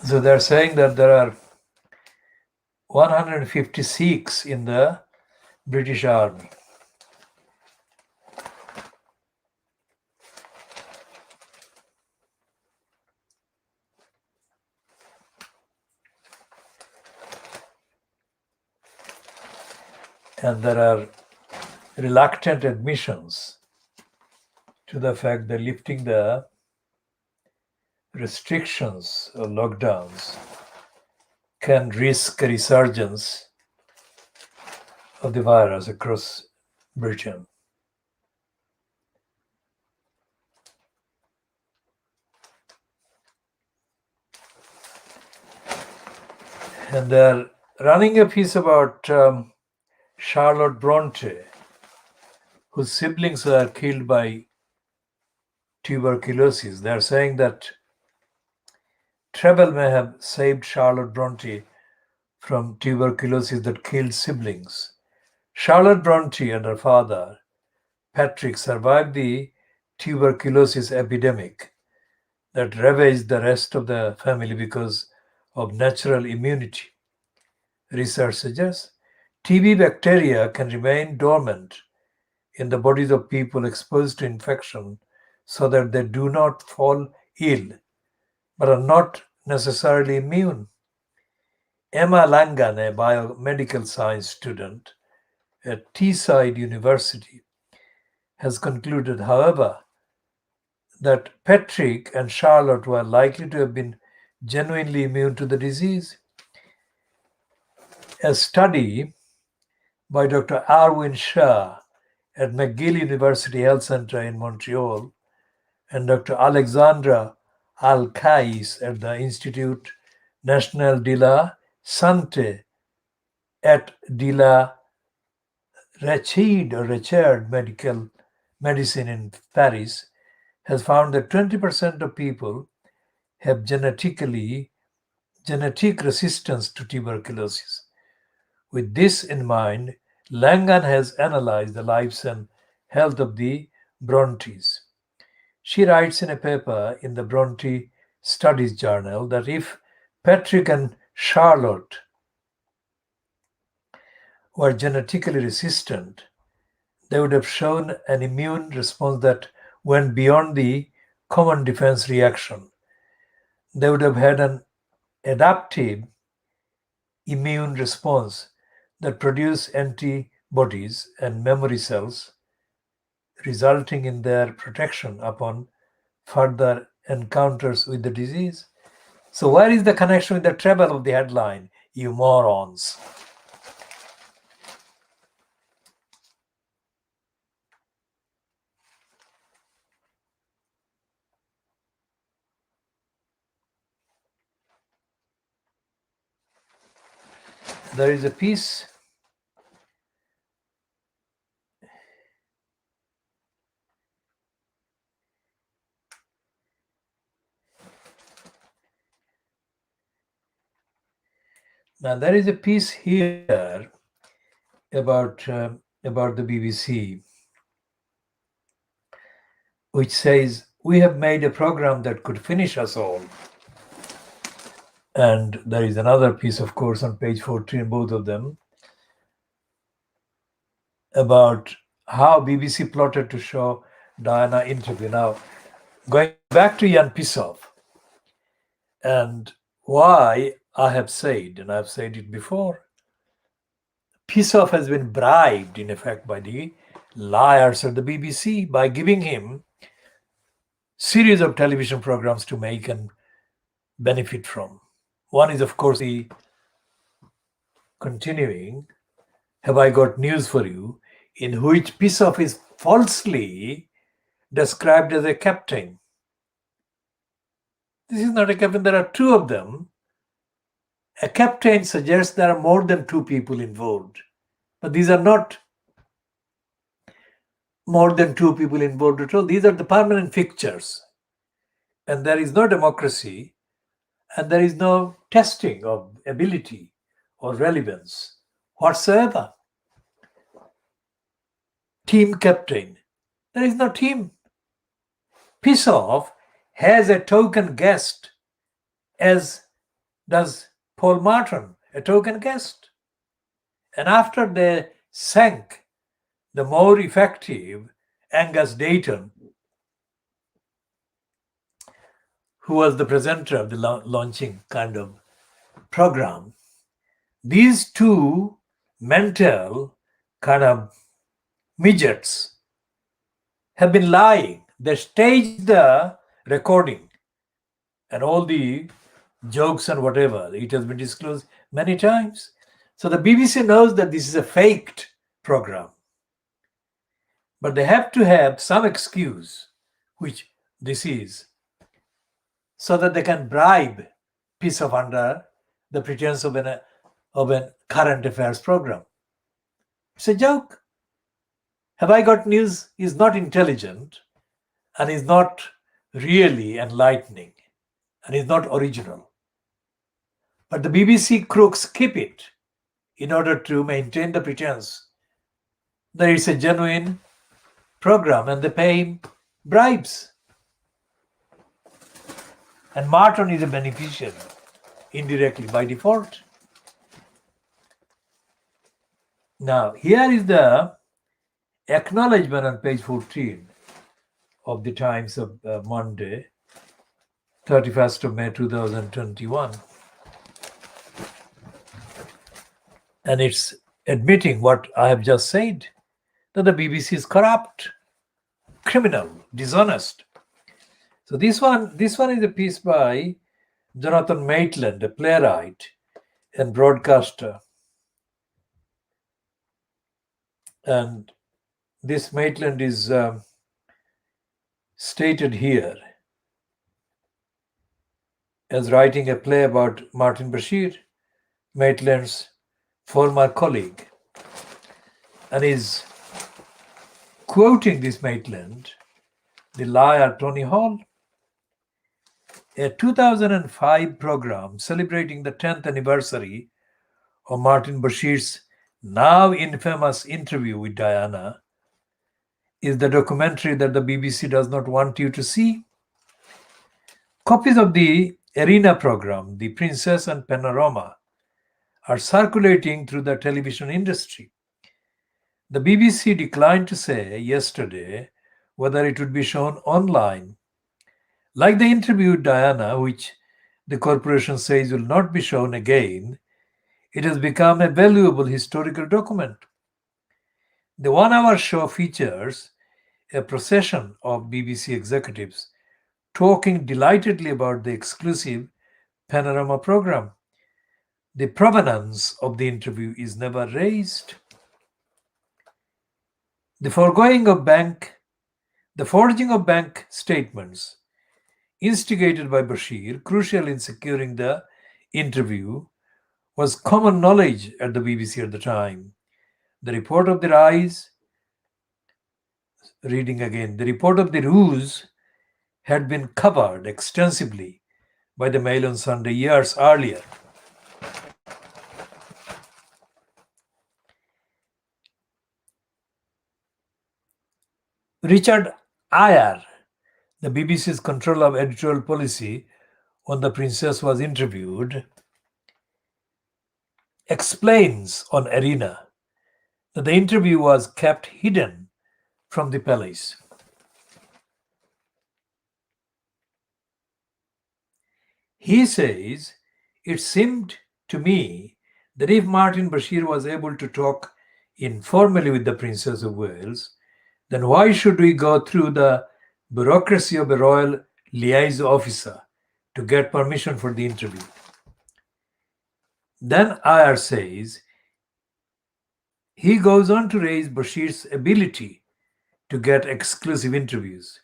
So they're saying that there are 150 Sikhs in the British Army. And there are reluctant admissions to the fact that lifting the restrictions or lockdowns can risk a resurgence of the virus across Britain. And they're running a piece about Charlotte Bronte, whose siblings were killed by tuberculosis. They're saying that travel may have saved Charlotte Bronte from tuberculosis that killed siblings. Charlotte Bronte and her father, Patrick, survived the tuberculosis epidemic that ravaged the rest of the family because of natural immunity. Research suggests TB bacteria can remain dormant in the bodies of people exposed to infection so that they do not fall ill, but are not necessarily immune. Emma Langan, a biomedical science student at Teesside University, has concluded, however, that Patrick and Charlotte were likely to have been genuinely immune to the disease. A study by Dr. Arwin Shah at McGill University Health Centre in Montreal and Dr. Alexandra Alcais at the Institut National de la Santé at de la Richard Medical Medicine in Paris has found that 20% of people have genetic resistance to tuberculosis. With this in mind, Langan has analyzed the lives and health of the Brontes. She writes in a paper in the Bronte Studies Journal that if Patrick and Charlotte were genetically resistant, they would have shown an immune response that went beyond the common defense reaction. They would have had an adaptive immune response that produced antibodies and memory cells, resulting in their protection upon further encounters with the disease. So, where is the connection with the treble of the headline, you morons? There is a piece now. There is a piece here about the BBC, which says we have made a program that could finish us all. And there is another piece, of course, on page 14, both of them, about how BBC plotted to show Diana interview. Now, going back to Jan Pisov, and why I have said, and I've said it before, Pisov has been bribed, in effect, by the liars at the BBC by giving him series of television programs to make and benefit from. One is, of course, the continuing Have I Got News for You, in which Pisov is falsely described as a captain. This is not a captain, there are two of them. A captain suggests there are more than two people involved, but these are not more than two people involved at all. These are the permanent fixtures, and there is no democracy, and there is no testing of ability or relevance whatsoever. Team captain, there is no team. Pisov has a token guest, as does Paul Martin, a token guest. And after they sank the more effective Angus Dayton, who was the presenter of the launching kind of program, these two mental kind of midgets have been lying. They staged the recording and all the jokes and whatever. It has been disclosed many times. So the BBC knows that this is a faked program. But they have to have some excuse, which this is, so that they can bribe Pisov under the pretense of a current affairs program. It's a joke. Have I Got News is not intelligent and is not really enlightening and is not original. But the BBC crooks keep it in order to maintain the pretense that it's a genuine program, and they pay him bribes. And Martin is a beneficiary indirectly by default. Now, here is the acknowledgement on page 14 of the Times of Monday, 31st of May 2021. And it's admitting what I have just said, that the BBC is corrupt, criminal, dishonest. So this one is a piece by Jonathan Maitland, a playwright and broadcaster. And this Maitland is stated here as writing a play about Martin Bashir, Maitland's former colleague, and is quoting this Maitland the liar Tony Hall. A 2005 program celebrating the 10th anniversary of Martin Bashir's now infamous interview with Diana is the documentary that the BBC does not want you to see. Copies of the Arena program, The Princess and Panorama, are circulating through the television industry. The BBC declined to say yesterday whether it would be shown online. Like the interview with Diana, which the corporation says will not be shown again, it has become a valuable historical document. The 1 hour show features a procession of BBC executives talking delightedly about the exclusive Panorama program. The provenance of the interview is never raised. The forging of bank statements instigated by Bashir, crucial in securing the interview, was common knowledge at the BBC at the time. The report of the rise, reading again, the report of the ruse had been covered extensively by the Mail on Sunday years earlier. Richard Eyre, the BBC's controller of editorial policy when the princess was interviewed, explains on Arena that the interview was kept hidden from the palace. He says, "It seemed to me that if Martin Bashir was able to talk informally with the Princess of Wales, then why should we go through the bureaucracy of a royal liaison officer to get permission for the interview?" Then Ayar says, he goes on to raise Bashir's ability to get exclusive interviews.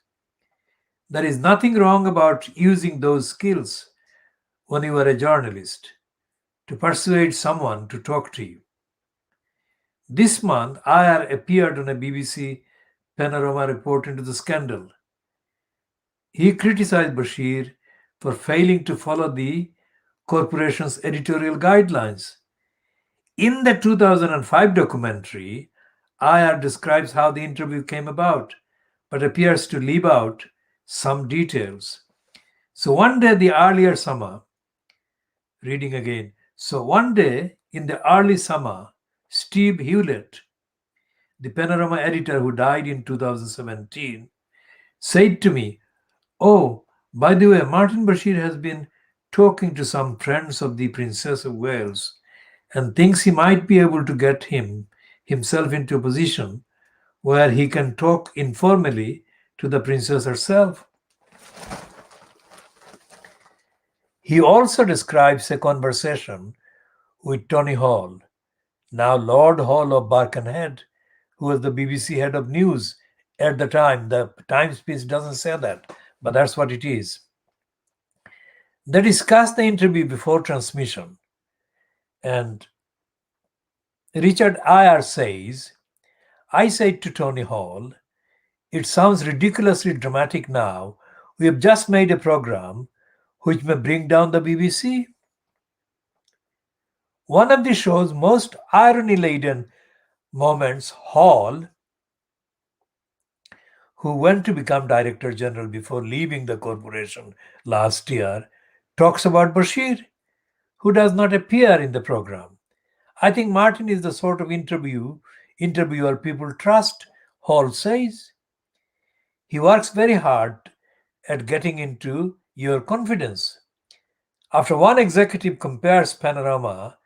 There is nothing wrong about using those skills when you are a journalist to persuade someone to talk to you. This month, Ayar appeared on a BBC Panorama report into the scandal. He criticized Bashir for failing to follow the corporation's editorial guidelines. In the 2005 documentary, Ayar describes how the interview came about, but appears to leave out some details. So one day in the early summer, Steve Hewlett, the Panorama editor who died in 2017, said to me, "Oh, by the way, Martin Bashir has been talking to some friends of the Princess of Wales and thinks he might be able to get himself into a position where he can talk informally to the princess herself." He also describes a conversation with Tony Hall, now Lord Hall of Birkenhead, who was the BBC head of news at the time. The Times piece doesn't say that, but that's what it is. They discussed the interview before transmission, and Richard Eyre says, "I said to Tony Hall, it sounds ridiculously dramatic now. We have just made a program which may bring down the BBC." One of the show's most irony-laden moments, Hall, who went to become Director General before leaving the corporation last year, talks about Bashir, who does not appear in the program. "I think Martin is the sort of interviewer people trust," Hall says. "He works very hard at getting into your confidence." After one executive compares Panorama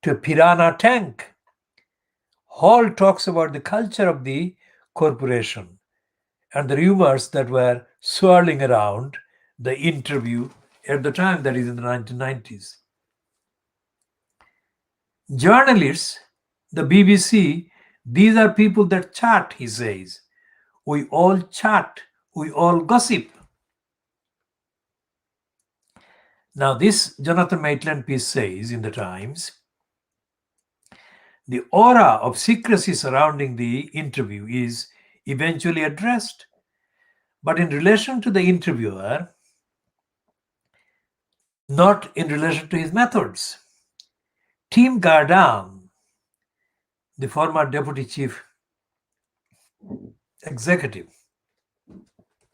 to a piranha tank, Hall talks about the culture of the corporation and the rumors that were swirling around the interview at the time, that is in the 1990s. Journalists, the BBC, these are people that chat, he says. We all chat, we all gossip. Now, this Jonathan Maitland piece says in the Times, the aura of secrecy surrounding the interview is eventually addressed, but in relation to the interviewer, not in relation to his methods. Tim Gardam, the former deputy chief executive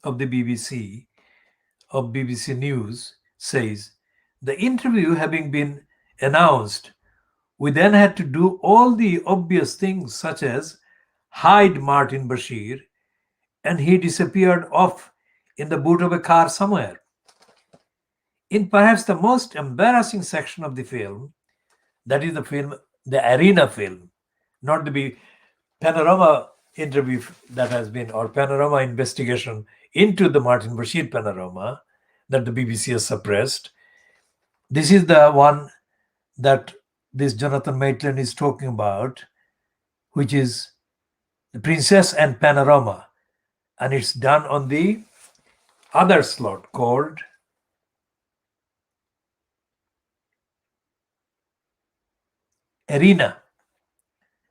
of the BBC News, says, the interview having been announced, we then had to do all the obvious things such as hide Martin Bashir, and he disappeared off in the boot of a car somewhere. In perhaps the most embarrassing section of the film, that is the arena film, not the panorama interview that has been, or panorama investigation into the Martin Bashir panorama that the BBC has suppressed. This is the one that this Jonathan Maitland is talking about, which is the Princess and Panorama, and it's done on the other slot called Arena,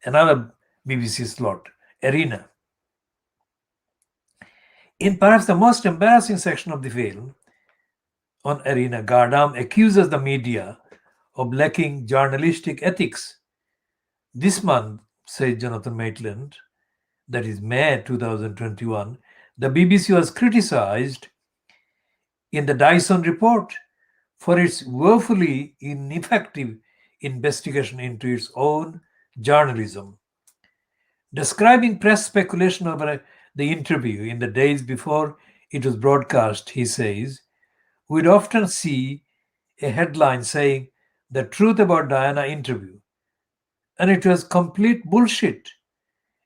another BBC slot, Arena. In perhaps the most embarrassing section of the film, on Arena, Gardam accuses the media of lacking journalistic ethics. This month, says Jonathan Maitland, that is May 2021, the BBC was criticized in the Dyson report for its woefully ineffective investigation into its own journalism. Describing press speculation over the interview in the days before it was broadcast, he says, we'd often see a headline saying the truth about Diana interview, and it was complete bullshit.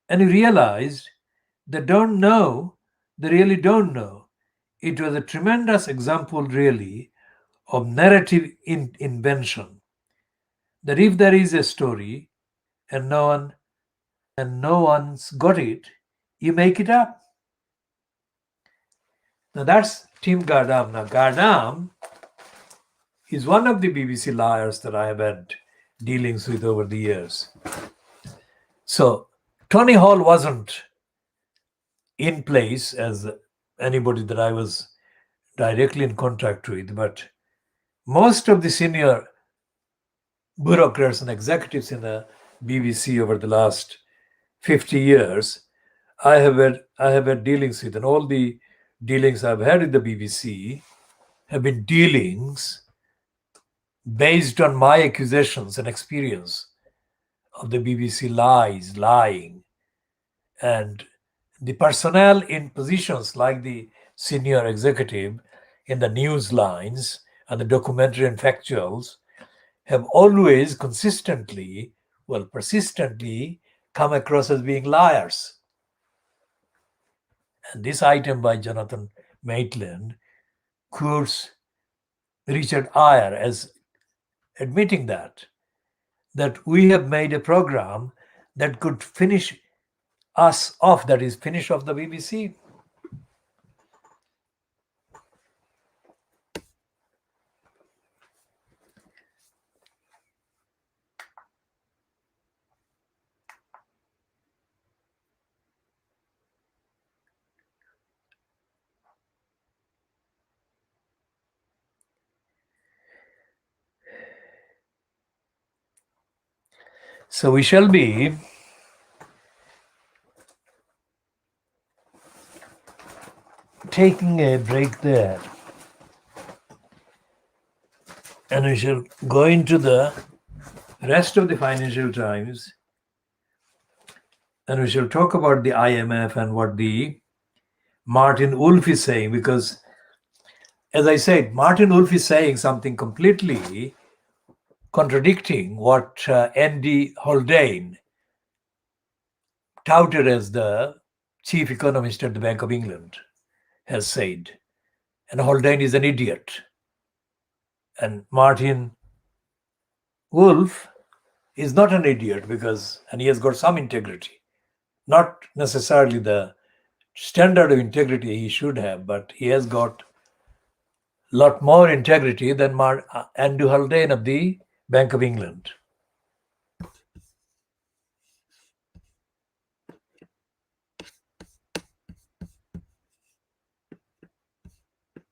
And you realized they don't know, they really don't know. It was a tremendous example, really, of narrative invention. That if there is a story and no one's got it, you make it up. Now that's Tim Gardam. Now Gardam is one of the BBC liars that I have had dealings with over the years. So Tony Hall wasn't in place as anybody that I was directly in contact with, but most of the senior bureaucrats and executives in the BBC over the last 50 years, I have had dealings with, and all the dealings I've had with the BBC have been dealings based on my accusations and experience of the BBC lying, and the personnel in positions like the senior executive in the news lines and the documentary and factuals have always persistently come across as being liars. And this item by Jonathan Maitland quotes Richard Eyre as admitting that we have made a program that could finish us off, that is, finish off the BBC. So we shall be taking a break there, and we shall go into the rest of the Financial Times, and we shall talk about the IMF and what the Martin Wolf is saying, because as I said, Martin Wolf is saying something completely contradicting what Andy Haldane, touted as the chief economist at the Bank of England, has said. And Haldane is an idiot. And Martin Wolf is not an idiot and he has got some integrity. Not necessarily the standard of integrity he should have, but he has got a lot more integrity than Andrew Haldane of the Bank of England.